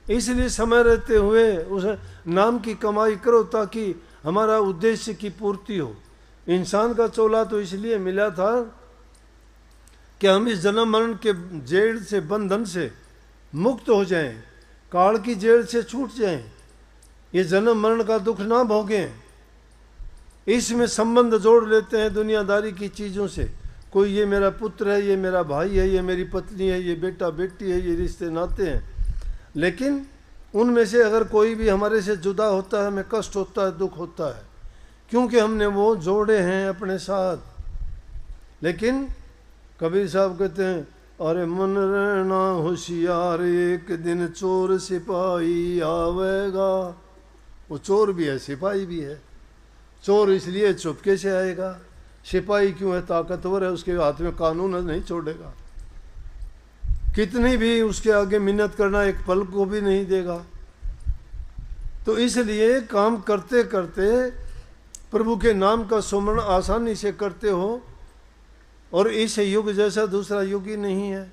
इसलिए समय रहते हुए उस नाम की कमाई करो ताकि हमारा उद्देश्य की पूर्ति हो। इंसान का चोला तो इसलिए मिला था कि हम इस जन्म मरण के जेल से, बंधन से मुक्त हो जाएं, काल की जेल से छूट जाएं, ये जन्म मरण का दुख ना भोगें। इसमें संबंध जोड़ लेते हैं दुनियादारी की चीज़ों से, कोई ये मेरा पुत्र है, ये मेरा भाई है, ये मेरी पत्नी है, ये बेटा बेटी है, ये रिश्ते नाते हैं। लेकिन उनमें से अगर कोई भी हमारे से जुदा होता है, हमें कष्ट होता है, दुख होता है, क्योंकि हमने वो जोड़े हैं अपने साथ। लेकिन कबीर साहब कहते हैं, अरे मन रहना होशियार, एक दिन चोर सिपाही आवेगा। वो चोर भी है, सिपाही भी है। चोर इसलिए चुपके से आएगा, सिपाही क्यों है, ताकतवर है, उसके हाथ में कानून नहीं छोड़ेगा, कितनी भी उसके आगे मिन्नत करना एक पल को भी नहीं देगा। तो इसलिए काम करते करते प्रभु के नाम का सुमरण आसानी से करते हो, और इस युग जैसा दूसरा युग ही नहीं है।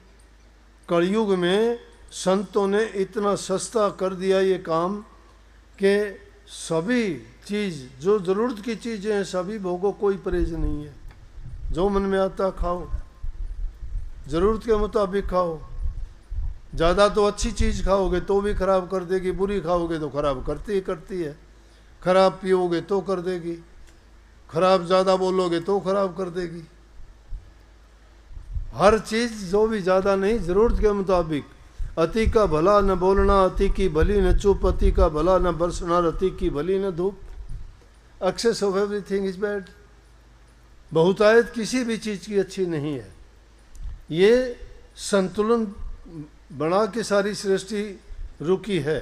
कलयुग में संतों ने इतना सस्ता कर दिया ये काम कि सभी चीज़ जो ज़रूरत की चीज़ें हैं सभी भोगो, कोई परहेज नहीं है। जो मन में आता खाओ, ज़रूरत के मुताबिक खाओ। ज़्यादा तो अच्छी चीज़ खाओगे तो भी खराब कर देगी, बुरी खाओगे तो खराब करती ही करती है। खराब पियोगे तो कर देगी, खराब ज़्यादा बोलोगे तो खराब कर देगी। हर चीज़ जो भी ज़्यादा नहीं, ज़रूरत के मुताबिक। अति का भला न बोलना, अति की भली न चुप, अति का भला न बरसना, अति की भली न धूप। Excess of everything is bad. बहुतायत किसी भी चीज़ की अच्छी नहीं है। ये संतुलन बना के सारी सृष्टि रुकी है।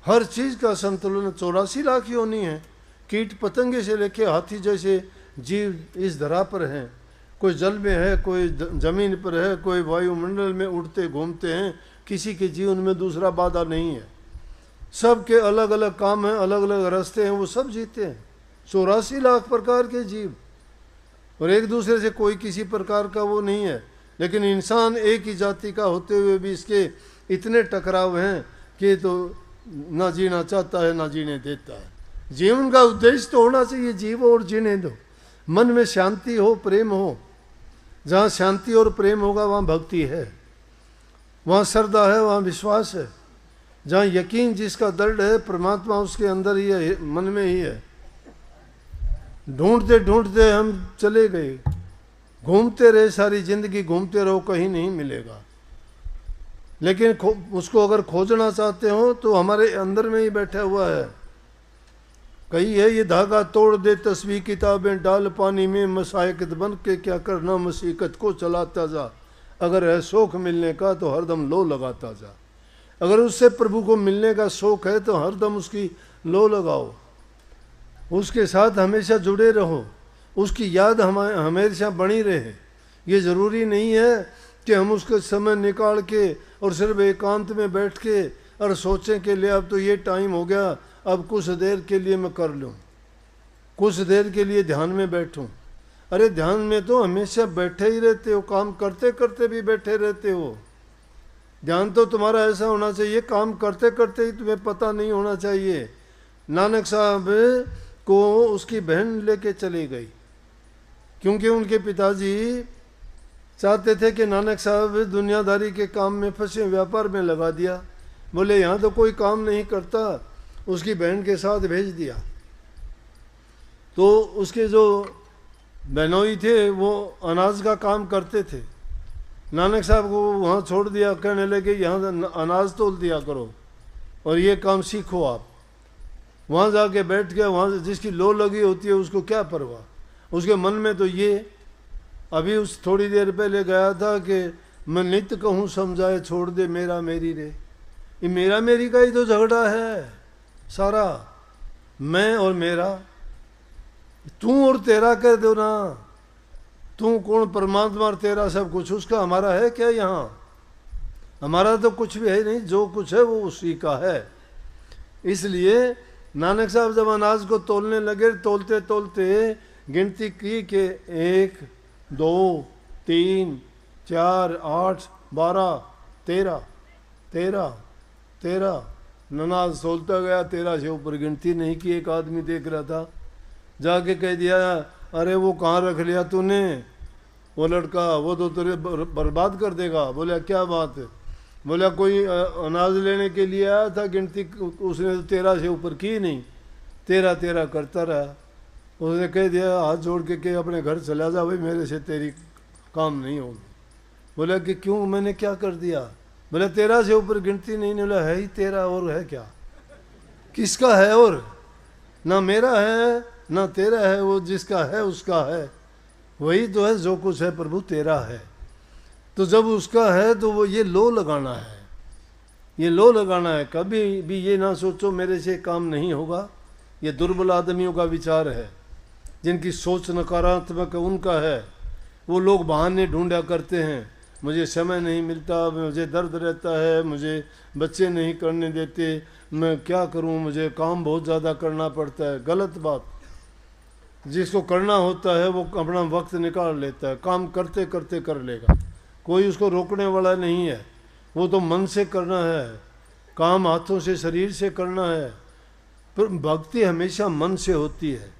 हर चीज़ का संतुलन 84 लाख योनि है। कीट पतंगे से लेके हाथी जैसे जीव इस धरा पर हैं। कोई जल में है, कोई जमीन पर है, कोई वायुमंडल में उड़ते घूमते हैं। किसी के जीवन में दूसरा बाधा नहीं है। सबके अलग अलग काम हैं, अलग अलग रास्ते हैं, वो सब जीते हैं। 84 लाख प्रकार के जीव, और एक दूसरे से कोई किसी प्रकार का वो नहीं है। लेकिन इंसान एक ही जाति का होते हुए भी इसके इतने टकराव हैं कि तो ना जीना चाहता है ना जीने देता है। जीवन का उद्देश्य तो होना चाहिए जीवो और जीने दो। मन में शांति हो, प्रेम हो। जहाँ शांति और प्रेम होगा वहाँ भक्ति है, वहाँ श्रद्धा है, वहाँ विश्वास है। जहाँ यकीन जिसका दृढ़ है, परमात्मा उसके अंदर ही है, मन में ही है। ढूंढते ढूंढते हम चले गए, घूमते रहे, सारी जिंदगी घूमते रहो, कहीं नहीं मिलेगा। लेकिन उसको अगर खोजना चाहते हो तो हमारे अंदर में ही बैठा हुआ है। कही है, ये धागा तोड़ दे तस्वीर किताबें डाल पानी में, मसायकत बन के क्या करना मसीकत को चलाता जा। अगर है शौक मिलने का तो हरदम लो लगाता जा। अगर उससे प्रभु को मिलने का शौक है तो हरदम उसकी लो लगाओ, उसके साथ हमेशा जुड़े रहो, उसकी याद हमेशा बनी रहे। ये ज़रूरी नहीं है कि हम उसके समय निकाल के और सिर्फ एकांत में बैठ के और सोचें कि ले अब तो ये टाइम हो गया, अब कुछ देर के लिए मैं कर लूँ, कुछ देर के लिए ध्यान में बैठूं। अरे ध्यान में तो हमेशा बैठे ही रहते हो, काम करते करते भी बैठे रहते हो। ध्यान तो तुम्हारा ऐसा होना चाहिए, काम करते करते ही तुम्हें पता नहीं होना चाहिए। नानक साहब को उसकी बहन लेके चली गई, क्योंकि उनके पिताजी चाहते थे कि नानक साहब दुनियादारी के काम में फंसे, व्यापार में लगा दिया। बोले यहाँ तो कोई काम नहीं करता, उसकी बहन के साथ भेज दिया। तो उसके जो बहनोई थे वो अनाज का काम करते थे। नानक साहब को वहाँ छोड़ दिया, कहने लगे यहाँ अनाज तोल दिया करो और ये काम सीखो आप। वहाँ जाके बैठ गया, वहाँ जिसकी लो लगी होती है उसको क्या परवाह। उसके मन में तो ये, अभी उस थोड़ी देर पहले गया था कि मैं नित्य कहूँ समझाए छोड़ दे मेरा मेरी रे। ये मेरा मेरी का ही तो झगड़ा है सारा, मैं और मेरा, तू और तेरा कह दो ना। तू कौन, परमात्मा और तेरा सब कुछ उसका, हमारा है क्या यहाँ? हमारा तो कुछ भी है नहीं, जो कुछ है वो उसी का है। इसलिए नानक साहब जब अनाज को तोलने लगे, तोलते तोलते गिनती की कि 1 2 3 4 8 12 13 13 13 अनाज तोलता गया, 13 से ऊपर गिनती नहीं की। एक आदमी देख रहा था, जाके कह दिया, अरे वो कहाँ रख लिया तूने, वो लड़का वो तो तेरे बर्बाद कर देगा। बोला क्या बात है? बोला कोई अनाज लेने के लिए आया था, गिनती उसने तो 13 से ऊपर की नहीं, 13 13 करता रहा। उसने कह दिया हाथ जोड़ के अपने घर चला जा भाई, मेरे से तेरी काम नहीं होगी। बोला कि क्यों, मैंने क्या कर दिया? बोला 13 से ऊपर गिनती नहीं। बोला है ही 13, और है क्या, किसका है? और ना मेरा है ना तेरा है, वो जिसका है उसका है, वही तो है, जो कुछ है प्रभु तेरा है। तो जब उसका है तो वो ये लो लगाना है, ये लो लगाना है। कभी भी ये ना सोचो मेरे से काम नहीं होगा। ये दुर्बल आदमियों का विचार है, जिनकी सोच नकारात्मक उनका है। वो लोग बहाने ढूंढा करते हैं, मुझे समय नहीं मिलता, मुझे दर्द रहता है, मुझे बच्चे नहीं करने देते, मैं क्या करूं, मुझे काम बहुत ज़्यादा करना पड़ता है। गलत बात। जिसको करना होता है वो अपना वक्त निकाल लेता है, काम करते करते कर लेगा, कोई उसको रोकने वाला नहीं है। वो तो मन से करना है, काम हाथों से शरीर से करना है। पर भक्ति हमेशा मन से होती है,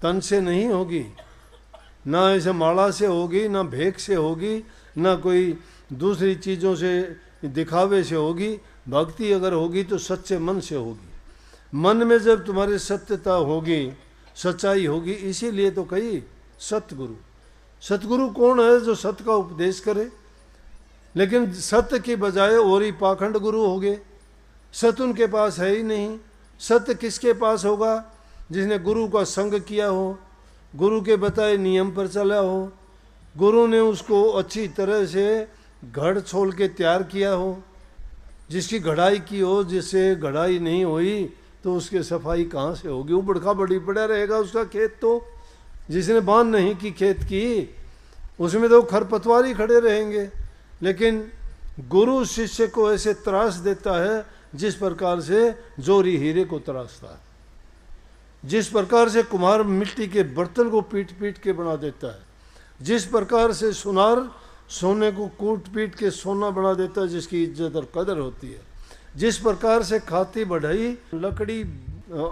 तन से नहीं होगी। ना ऐसे माला से होगी, ना भेक से होगी, ना कोई दूसरी चीज़ों से दिखावे से होगी। भक्ति अगर होगी तो सच्चे मन से होगी। मन में जब तुम्हारी सत्यता होगी, सच्चाई होगी, इसीलिए तो कही सतगुरु। सतगुरु कौन है? जो सत्य का उपदेश करे। लेकिन सत्य की बजाय और ही पाखंड गुरु हो गए। सत्य उनके पास है ही नहीं। सत्य किसके पास होगा? जिसने गुरु का संग किया हो, गुरु के बताए नियम पर चला हो, गुरु ने उसको अच्छी तरह से घड़ छोल के तैयार किया हो, जिसकी घड़ाई की हो। जिससे घड़ाई नहीं हुई तो उसके सफाई कहाँ से होगी? वो बड़का बड़ी पड़ा रहेगा उसका खेत। तो जिसने बांध नहीं की खेत की, उसमें तो खरपतवार ही खड़े रहेंगे। लेकिन गुरु शिष्य को ऐसे त्रास देता है जिस प्रकार से जोरी हीरे को तराशता है, जिस प्रकार से कुम्हार मिट्टी के बर्तन को पीट पीट के बना देता है, जिस प्रकार से सुनार सोने को कूट पीट के सोना बना देता है जिसकी इज्जत और कदर होती है, जिस प्रकार से खाती बढ़ाई लकड़ी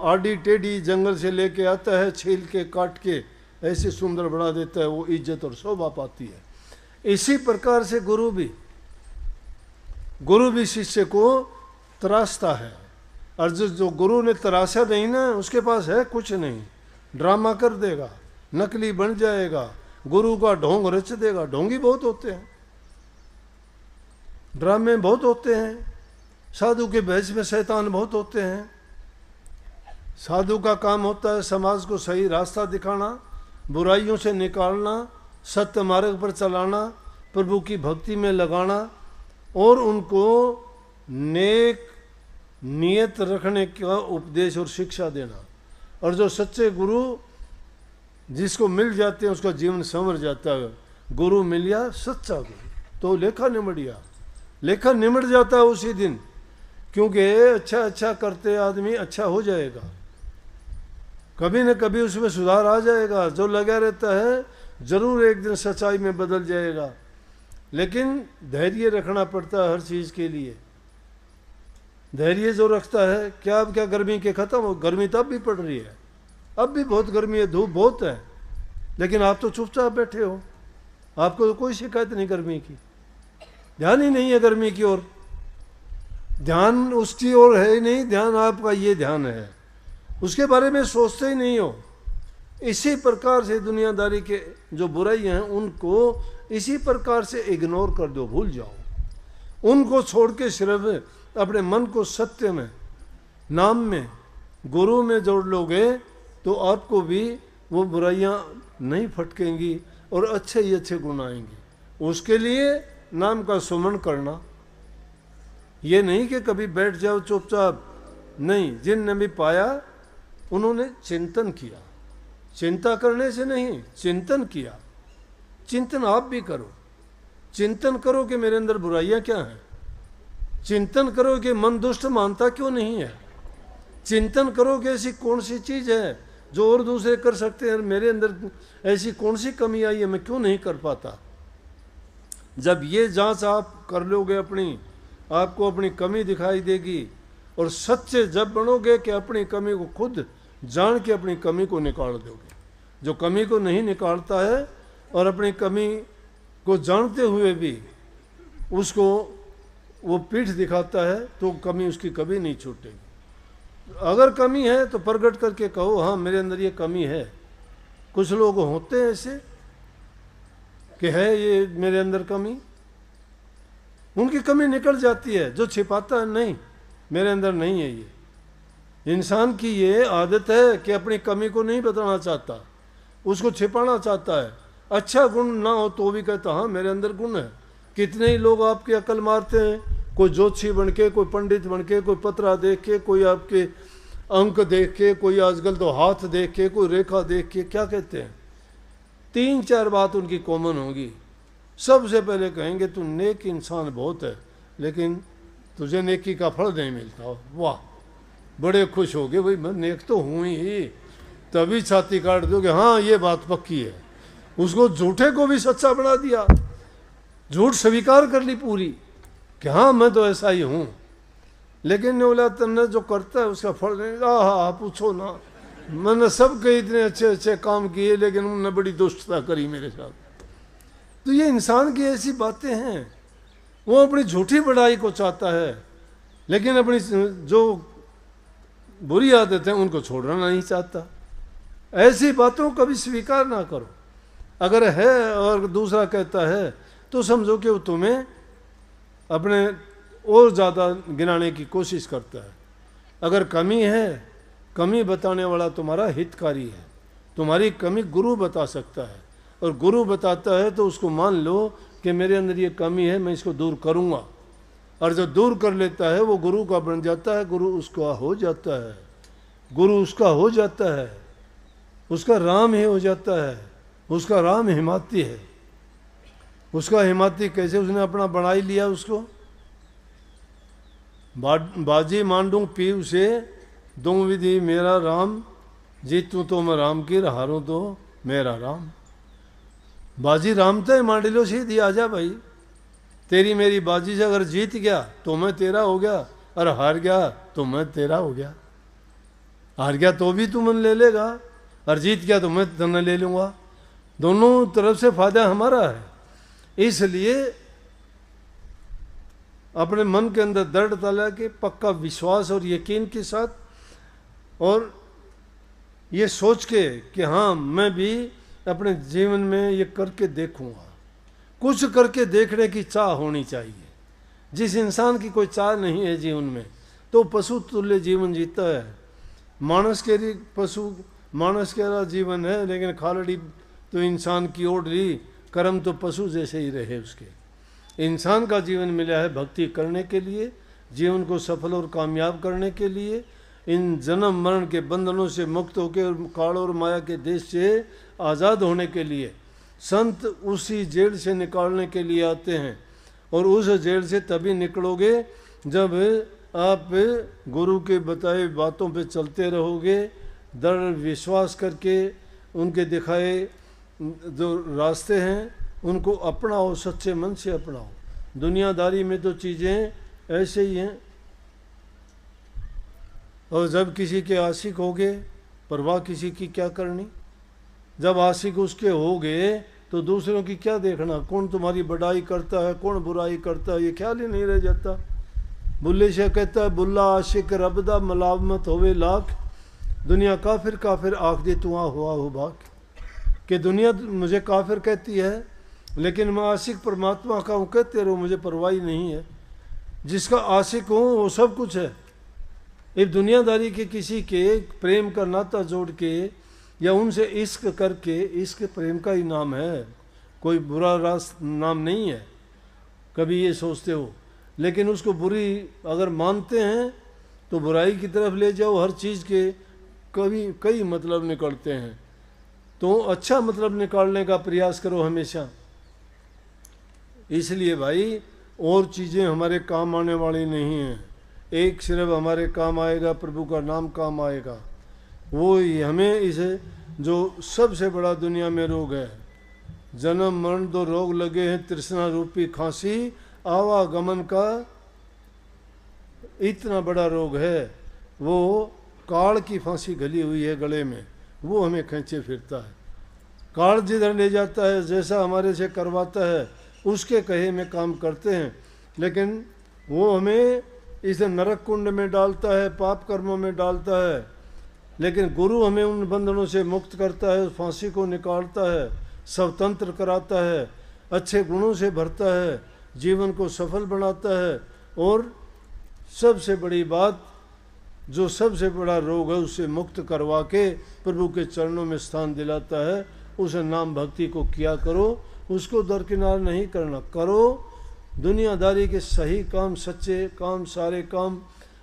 आड़ी टेढ़ी जंगल से लेके आता है, छील के काट के ऐसे सुंदर बना देता है, वो इज्जत और शोभा पाती है। इसी प्रकार से गुरु भी शिष्य को तराशता है। और जो गुरु ने तराशा नहीं ना, उसके पास है कुछ नहीं, ड्रामा कर देगा, नकली बन जाएगा, गुरु का ढोंग रच देगा। ढोंगी बहुत होते हैं, ड्रामे बहुत होते हैं, साधु के भेष में शैतान बहुत होते हैं। साधु का काम होता है समाज को सही रास्ता दिखाना, बुराइयों से निकालना, सत्य मार्ग पर चलाना, प्रभु की भक्ति में लगाना और उनको नेक नियत रखने का उपदेश और शिक्षा देना। और जो सच्चे गुरु जिसको मिल जाते हैं उसका जीवन संवर जाता है। गुरु मिल गया सच्चा गुरु तो लेखा निमट जाता है उसी दिन, क्योंकि अच्छा करते आदमी अच्छा हो जाएगा, कभी न कभी उसमें सुधार आ जाएगा। जो लगा रहता है जरूर एक दिन सच्चाई में बदल जाएगा, लेकिन धैर्य रखना पड़ता है हर चीज़ के लिए। धैर्य जो रखता है, क्या अब क्या गर्मी के ख़त्म हो, गर्मी तब भी पड़ रही है, अब भी बहुत गर्मी है, धूप बहुत है, लेकिन आप तो चुपचाप बैठे हो, आपको तो कोई शिकायत नहीं गर्मी की, ध्यान ही नहीं है गर्मी की ओर, ध्यान उसकी ओर है ही नहीं, ध्यान आपका ये ध्यान है, उसके बारे में सोचते ही नहीं हो। इसी प्रकार से दुनियादारी के जो बुराई हैं उनको इसी प्रकार से इग्नोर कर दो, भूल जाओ, उनको छोड़ के सिर्फ अपने मन को सत्य में, नाम में, गुरु में जोड़ लोगे तो आपको भी वो बुराइयां नहीं फटकेंगी और अच्छे ही अच्छे गुण आएंगे। उसके लिए नाम का सुमरण करना, ये नहीं कि कभी बैठ जाओ चुपचाप, नहीं, जिनने भी पाया उन्होंने चिंतन किया, चिंता करने से नहीं, चिंतन किया। चिंतन आप भी करो, चिंतन करो कि मेरे अंदर बुराइयां क्या हैं, चिंतन करो कि मन दुष्ट मानता क्यों नहीं है, चिंतन करो कि ऐसी कौन सी चीज़ है जो और दूसरे कर सकते हैं, मेरे अंदर ऐसी कौन सी कमी आई है मैं क्यों नहीं कर पाता। जब ये जांच आप कर लोगे अपनी, आपको अपनी कमी दिखाई देगी, और सच्चे जब बनोगे कि अपनी कमी को खुद जान के अपनी कमी को निकाल दोगे। जो कमी को नहीं निकालता है और अपनी कमी को जानते हुए भी उसको वो पीठ दिखाता है तो कमी उसकी कभी नहीं छूटेगी। अगर कमी है तो प्रकट करके कहो, हाँ मेरे अंदर ये कमी है। कुछ लोग होते हैं ऐसे कि है ये मेरे अंदर कमी, उनकी कमी निकल जाती है। जो छिपाता है, नहीं मेरे अंदर नहीं है ये। इंसान की ये आदत है कि अपनी कमी को नहीं बताना चाहता, उसको छिपाना चाहता है। अच्छा गुण ना हो तो भी कहता हाँ मेरे अंदर गुण है। कितने ही लोग आपकी अकल मारते हैं, कोई ज्योतिषी बन के, कोई पंडित बन के, कोई पतरा देख के, कोई आपके अंक देख के, कोई आजकल तो हाथ देख के, कोई रेखा देख के। क्या कहते हैं? 3-4 बात उनकी कॉमन होगी। सबसे पहले कहेंगे तू नेक इंसान बहुत है, लेकिन तुझे नेकी का फल नहीं मिलता। वाह, बड़े खुश हो गए, भाई मैं नेक तो हूँ ही, तभी छाती काट दोगे। हाँ ये बात पक्की है। उसको झूठे को भी सच्चा बना दिया, झूठ स्वीकार कर ली पूरी कि हाँ मैं तो ऐसा ही हूँ। लेकिन ने बोला तुमने जो करता है उसका फल नहीं। हाँ पूछो ना, मैंने सबके इतने अच्छे अच्छे काम किए लेकिन उन्होंने बड़ी दुष्टता करी मेरे साथ। तो ये इंसान की ऐसी बातें हैं, वो अपनी झूठी बड़ाई को चाहता है लेकिन अपनी जो बुरी आदतें उनको छोड़ना नहीं चाहता। ऐसी बातों को कभी स्वीकार ना करो। अगर है और दूसरा कहता है तो समझो कि वो तुम्हें अपने और ज़्यादा गिनाने की कोशिश करता है। अगर कमी है, कमी बताने वाला तुम्हारा हितकारी है। तुम्हारी कमी गुरु बता सकता है, और गुरु बताता है तो उसको मान लो कि मेरे अंदर ये कमी है, मैं इसको दूर करूँगा। और जो दूर कर लेता है वो गुरु का बन जाता है, गुरु उसका हो जाता है, गुरु उसका हो जाता है, उसका राम ही हो जाता है। उसका राम हिमाती है। उसका हिमाती कैसे? उसने अपना बनाई लिया उसको। बाजी मांडू पीव से दूं विधि मेरा राम, जीतूं तो मैं राम की, हारूं तो मेरा राम। बाजी राम तो मांड लो सीधी, आ जा भाई। तेरी मेरी बाजी से अगर जीत गया तो मैं तेरा हो गया, और हार गया तो मैं तेरा हो गया। हार गया तो भी तू मन ले लेगा, और जीत गया तो मैं तने ले लूँगा। दोनों तरफ से फायदा हमारा है। इसलिए अपने मन के अंदर दृढ़ता लाके पक्का विश्वास और यकीन के साथ, और ये सोच के कि हाँ मैं भी अपने जीवन में ये करके देखूंगा। कुछ करके देखने की चाह होनी चाहिए। जिस इंसान की कोई चाह नहीं है जीवन में तो पशु तुल्य जीवन जीता है। मानस के पशु मानस के जीवन है, लेकिन खालड़ी तो इंसान की ओर ली, कर्म तो पशु जैसे ही रहे उसके। इंसान का जीवन मिला है भक्ति करने के लिए, जीवन को सफल और कामयाब करने के लिए, इन जन्म मरण के बंधनों से मुक्त होकर काल और माया के देश से आज़ाद होने के लिए। संत उसी जेल से निकालने के लिए आते हैं, और उस जेल से तभी निकलोगे जब आप गुरु के बताए बातों पे चलते रहोगे, दृढ़ विश्वास करके उनके दिखाए जो रास्ते हैं उनको अपनाओ, सच्चे मन से अपनाओ। दुनियादारी में तो चीज़ें ऐसे ही हैं, और जब किसी के आशिक हो गए, परवाह किसी की क्या करनी। जब आशिक उसके हो गए तो दूसरों की क्या देखना, कौन तुम्हारी बड़ाई करता है कौन बुराई करता है, ये ख्याल ही नहीं रह जाता। बुल्ले से कहता है, बुल्ला आशिक रबदा मलावमत होवे लाख, दुनिया काफिर काफिर आख दे तू हुआ हो बाक। कि दुनिया मुझे काफिर कहती है, लेकिन मैं आशिक परमात्मा का हूँ, कहते रहो मुझे परवाह नहीं है। जिसका आशिक हूँ वो सब कुछ है। एक दुनियादारी के किसी के प्रेम का नाता जोड़ के या उनसे इश्क करके, इश्क प्रेम का ही नाम है, कोई बुरा नाम नहीं है, कभी ये सोचते हो। लेकिन उसको बुरी अगर मानते हैं तो बुराई की तरफ ले जाओ। हर चीज़ के कई मतलब निकलते हैं, तो अच्छा मतलब निकालने का प्रयास करो हमेशा। इसलिए भाई और चीज़ें हमारे काम आने वाली नहीं हैं, एक सिर्फ हमारे काम आएगा, प्रभु का नाम काम आएगा। वो ही हमें इसे जो सबसे बड़ा दुनिया में रोग है, जन्म मरण दो रोग लगे हैं, तृष्णा रूपी खांसी, आवागमन का इतना बड़ा रोग है, वो काल की फांसी घली हुई है गले में, वो हमें खींचे फिरता है। काल जिधर ले जाता है, जैसा हमारे से करवाता है, उसके कहे में काम करते हैं, लेकिन वो हमें इस नरक कुंड में डालता है, पाप कर्मों में डालता है। लेकिन गुरु हमें उन बंधनों से मुक्त करता है, उस फांसी को निकालता है, स्वतंत्र कराता है, अच्छे गुणों से भरता है, जीवन को सफल बनाता है, और सबसे बड़ी बात जो सबसे बड़ा रोग है उससे मुक्त करवा के प्रभु के चरणों में स्थान दिलाता है। उस नाम भक्ति को किया करो, उसको दरकिनार नहीं करना। करो दुनियादारी के सही काम, सच्चे काम, सारे काम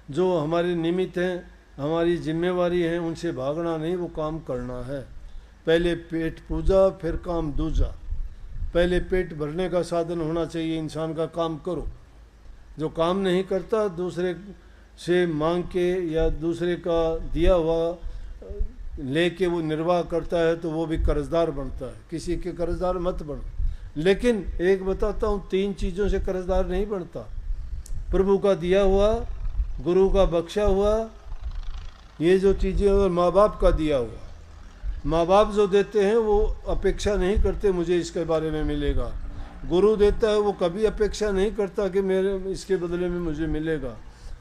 जो हमारे निमित्त हैं, हमारी जिम्मेवारी है, उनसे भागना नहीं, वो काम करना है। पहले पेट पूजा फिर काम दूजा। पहले पेट भरने का साधन होना चाहिए इंसान का, काम करो। जो काम नहीं करता, दूसरे से मांग के या दूसरे का दिया हुआ लेके वो निर्वाह करता है, तो वो भी कर्जदार बनता है। किसी के कर्जदार मत बनो। लेकिन एक बताता हूँ, 3 चीज़ों से कर्जदार नहीं बनता। प्रभु का दिया हुआ, गुरु का बख्शा हुआ, ये जो चीज़ें, और माँ बाप का दिया हुआ। माँ बाप जो देते हैं वो अपेक्षा नहीं करते मुझे इसके बारे में मिलेगा। गुरु देता है वो कभी अपेक्षा नहीं करता कि मेरे इसके बदले में मुझे मिलेगा।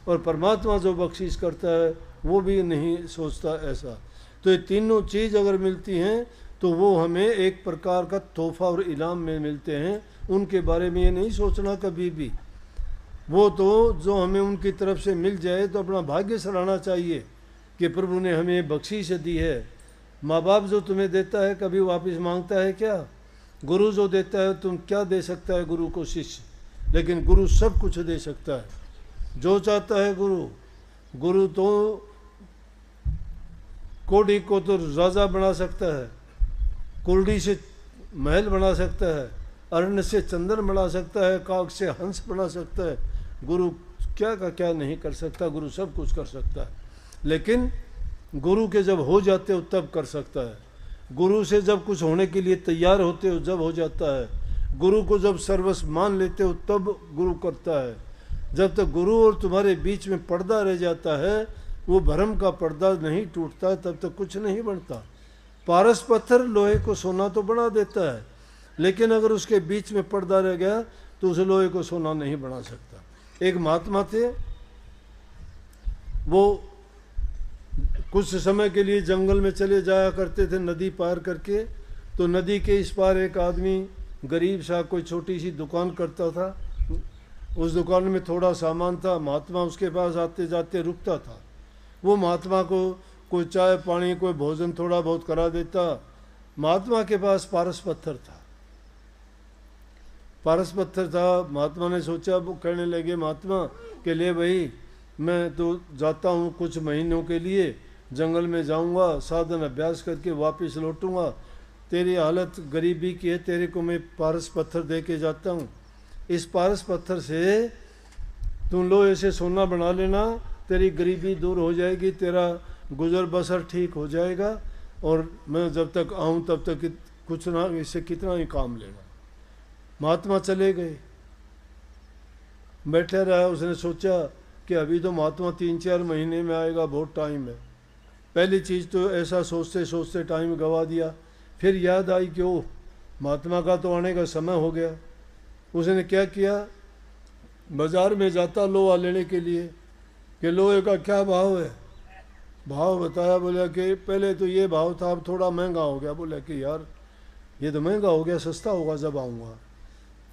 और परमात्मा जो बख्शिश करता है वो भी नहीं सोचता ऐसा। तो ये तीनों चीज़ अगर मिलती हैं तो वो हमें एक प्रकार का तोहफा और इनाम में मिलते हैं। उनके बारे में ये नहीं सोचना कभी भी। वो तो जो हमें उनकी तरफ से मिल जाए तो अपना भाग्य सराहना चाहिए कि प्रभु ने हमें बख्शिश दी है। माँ बाप जो तुम्हें देता है कभी वापस मांगता है क्या? गुरु जो देता है, तुम क्या दे सकता है गुरु को शिष्य? लेकिन गुरु सब कुछ दे सकता है जो चाहता है गुरु। गुरु तो कोड़ी को तो राजा बना सकता है, कुर्डी से महल बना सकता है, अरण्य से चंदन बना सकता है, काग से हंस बना सकता है। गुरु क्या का क्या नहीं कर सकता, गुरु सब कुछ कर सकता है। लेकिन गुरु के जब हो जाते हो तब कर सकता है। गुरु से जब कुछ होने के लिए तैयार होते हो जब हो जाता है। गुरु को जब सर्वस्व मान लेते हो तब गुरु करता है। जब तक गुरु और तुम्हारे बीच में पर्दा रह जाता है, वो भरम का पर्दा नहीं टूटता, तब तक कुछ नहीं बनता। पारस पत्थर लोहे को सोना तो बना देता है, लेकिन अगर उसके बीच में पर्दा रह गया तो उस लोहे को सोना नहीं बना सकता। एक महात्मा थे, वो कुछ समय के लिए जंगल में चले जाया करते थे नदी पार करके। तो नदी के इस पार एक आदमी गरीब सा कोई छोटी सी दुकान करता था। उस दुकान में थोड़ा सामान था। महात्मा उसके पास आते जाते रुकता था। वो महात्मा को कोई चाय पानी, कोई भोजन थोड़ा बहुत करा देता। महात्मा के पास पारस पत्थर था, पारस पत्थर था। महात्मा ने सोचा, वो कहने लगे महात्मा के लिए, भाई मैं तो जाता हूँ कुछ महीनों के लिए, जंगल में जाऊँगा, साधन अभ्यास करके वापस लौटूंगा। तेरी हालत गरीबी की है, तेरे को मैं पारस पत्थर दे के जाता हूँ। इस पारस पत्थर से तुम लोहे से सोना बना लेना, तेरी गरीबी दूर हो जाएगी, तेरा गुजर बसर ठीक हो जाएगा, और मैं जब तक आऊँ तब तक कुछ ना, इससे कितना ही काम लेना। महात्मा चले गए, बैठा रहा। उसने सोचा कि अभी तो महात्मा 3-4 महीने में आएगा, बहुत टाइम है। पहली चीज़ तो ऐसा सोचते सोचते टाइम गवा दिया। फिर याद आई कि ओह, महात्मा का तो आने का समय हो गया। उसने क्या किया, बाज़ार में जाता लोहा लेने के लिए कि लोहे का क्या भाव है। भाव बताया, बोला कि पहले तो ये भाव था, अब थोड़ा महंगा हो गया। बोला कि यार ये तो महंगा हो गया, सस्ता होगा जब आऊँगा।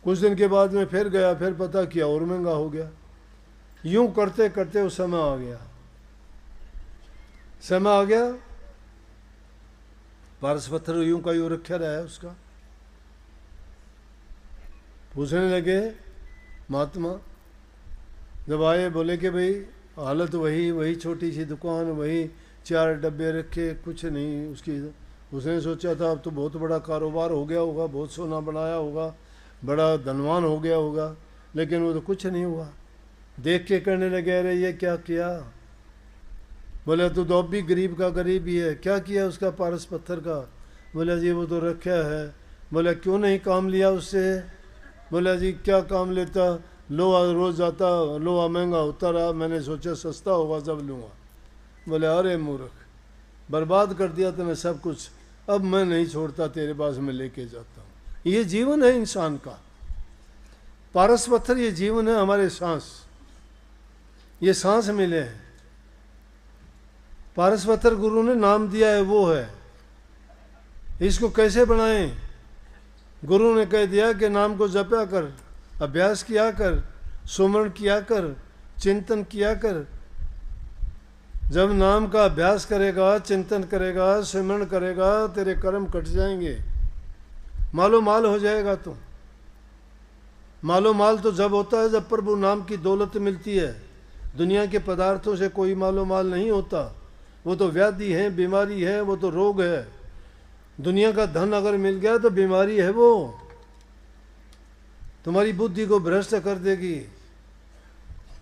कुछ दिन के बाद में फिर गया, फिर पता किया और महंगा हो गया। यूं करते करते वो समय आ गया, समय आ गया। पारस पत्थर यूं का यूं रखा रहा है उसका। पूछने लगे महात्मा, जब आए, बोले कि भाई हालत वही छोटी सी दुकान, वही 4 डब्बे रखे, कुछ नहीं उसकी। उसने सोचा था अब तो बहुत बड़ा कारोबार हो गया होगा, बहुत सोना बनाया होगा, बड़ा धनवान हो गया होगा, लेकिन वो तो कुछ नहीं हुआ। देख के कहने लगे, अरे ये क्या किया। बोले तू तो अब भी गरीब का गरीब ही है, क्या किया उसका पारस पत्थर का। बोला जी वो तो रखा है। बोला क्यों नहीं काम लिया उससे। बोला जी क्या काम लेता, लोहा रोज जाता, लोहा महंगा होता रहा, मैंने सोचा सस्ता होगा जब लूँगा। बोले अरे मूर्ख, बर्बाद कर दिया तूने सब कुछ, अब मैं नहीं छोड़ता, तेरे पास में लेके जाता हूँ। ये जीवन है इंसान का। पारस पत्थर ये जीवन है, हमारे सांस, ये सांस मिले हैं। पारस पत्थर गुरु ने नाम दिया है, वो है। इसको कैसे बनाएं। गुरु ने कह दिया कि नाम को जपया कर, अभ्यास किया कर, सुमरण किया कर, चिंतन किया कर। जब नाम का अभ्यास करेगा, चिंतन करेगा, सुमरण करेगा, तेरे कर्म कट जाएंगे, मालो माल हो जाएगा तू। मालो माल तो जब होता है जब प्रभु नाम की दौलत मिलती है। दुनिया के पदार्थों से कोई मालो माल नहीं होता, वो तो व्याधि है, बीमारी है, वो तो रोग है। दुनिया का धन अगर मिल गया तो बीमारी है, वो तुम्हारी बुद्धि को भ्रष्ट कर देगी।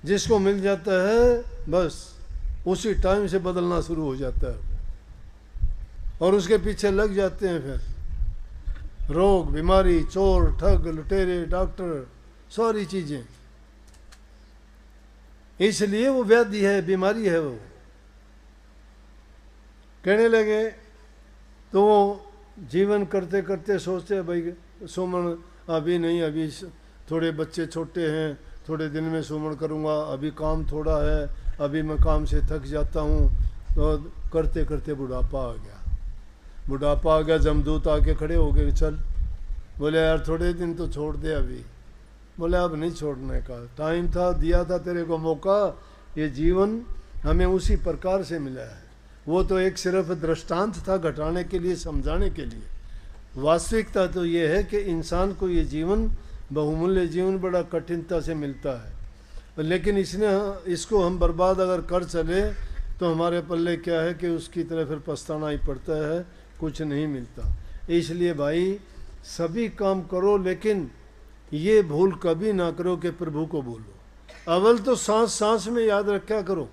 जिसको मिल जाता है बस उसी टाइम से बदलना शुरू हो जाता है, और उसके पीछे लग जाते हैं फिर रोग, बीमारी, चोर, ठग, लुटेरे, डॉक्टर, सारी चीजें। इसलिए वो व्याधि है, बीमारी है वो। कहने लगे तो वो जीवन करते करते सोचते भाई सुमन अभी नहीं, अभी थोड़े बच्चे छोटे हैं, थोड़े दिन में सुमन करूँगा, अभी काम थोड़ा है, अभी मैं काम से थक जाता हूँ। तो करते करते बुढ़ापा आ गया। बुढ़ापा आ गया, जमदूत आके खड़े हो गए, चल। बोले यार थोड़े दिन तो छोड़ दे अभी। बोले अब नहीं छोड़ने का टाइम था, दिया था तेरे को मौका। ये जीवन हमें उसी प्रकार से मिला है। वो तो एक सिर्फ दृष्टांत था घटाने के लिए, समझाने के लिए। वास्तविकता तो ये है कि इंसान को ये जीवन, बहुमूल्य जीवन, बड़ा कठिनता से मिलता है। लेकिन इसको हम बर्बाद अगर कर चले तो हमारे पल्ले क्या है कि उसकी तरह फिर पछताना ही पड़ता है, कुछ नहीं मिलता। इसलिए भाई सभी काम करो, लेकिन ये भूल कभी ना करो कि प्रभु को भूलो। अव्वल तो सांस सांस में याद रखा करो,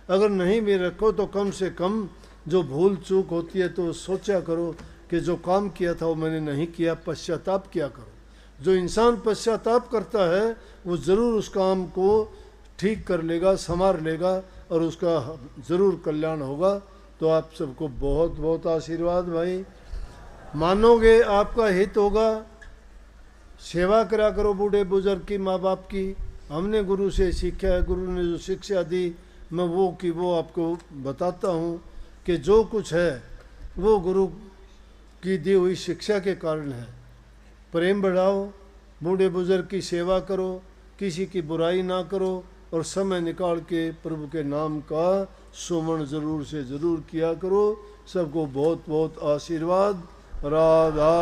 अगर नहीं भी रखो तो कम से कम जो भूल चूक होती है तो सोचा करो कि जो काम किया था वो मैंने नहीं किया, पश्चाताप किया करो। जो इंसान पश्चाताप करता है वो ज़रूर उस काम को ठीक कर लेगा, संवार लेगा, और उसका ज़रूर कल्याण होगा। तो आप सबको बहुत बहुत आशीर्वाद भाई। मानोगे आपका हित होगा। सेवा करा करो बूढ़े बुजुर्ग की, माँ बाप की। हमने गुरु से सीखा है, गुरु ने जो शिक्षा दी मैं वो आपको बताता हूँ कि जो कुछ है वो गुरु की दी हुई शिक्षा के कारण है। प्रेम बढ़ाओ, बूढ़े बुजुर्ग की सेवा करो, किसी की बुराई ना करो, और समय निकाल के प्रभु के नाम का सुमन ज़रूर से ज़रूर किया करो। सबको बहुत बहुत आशीर्वाद। राधा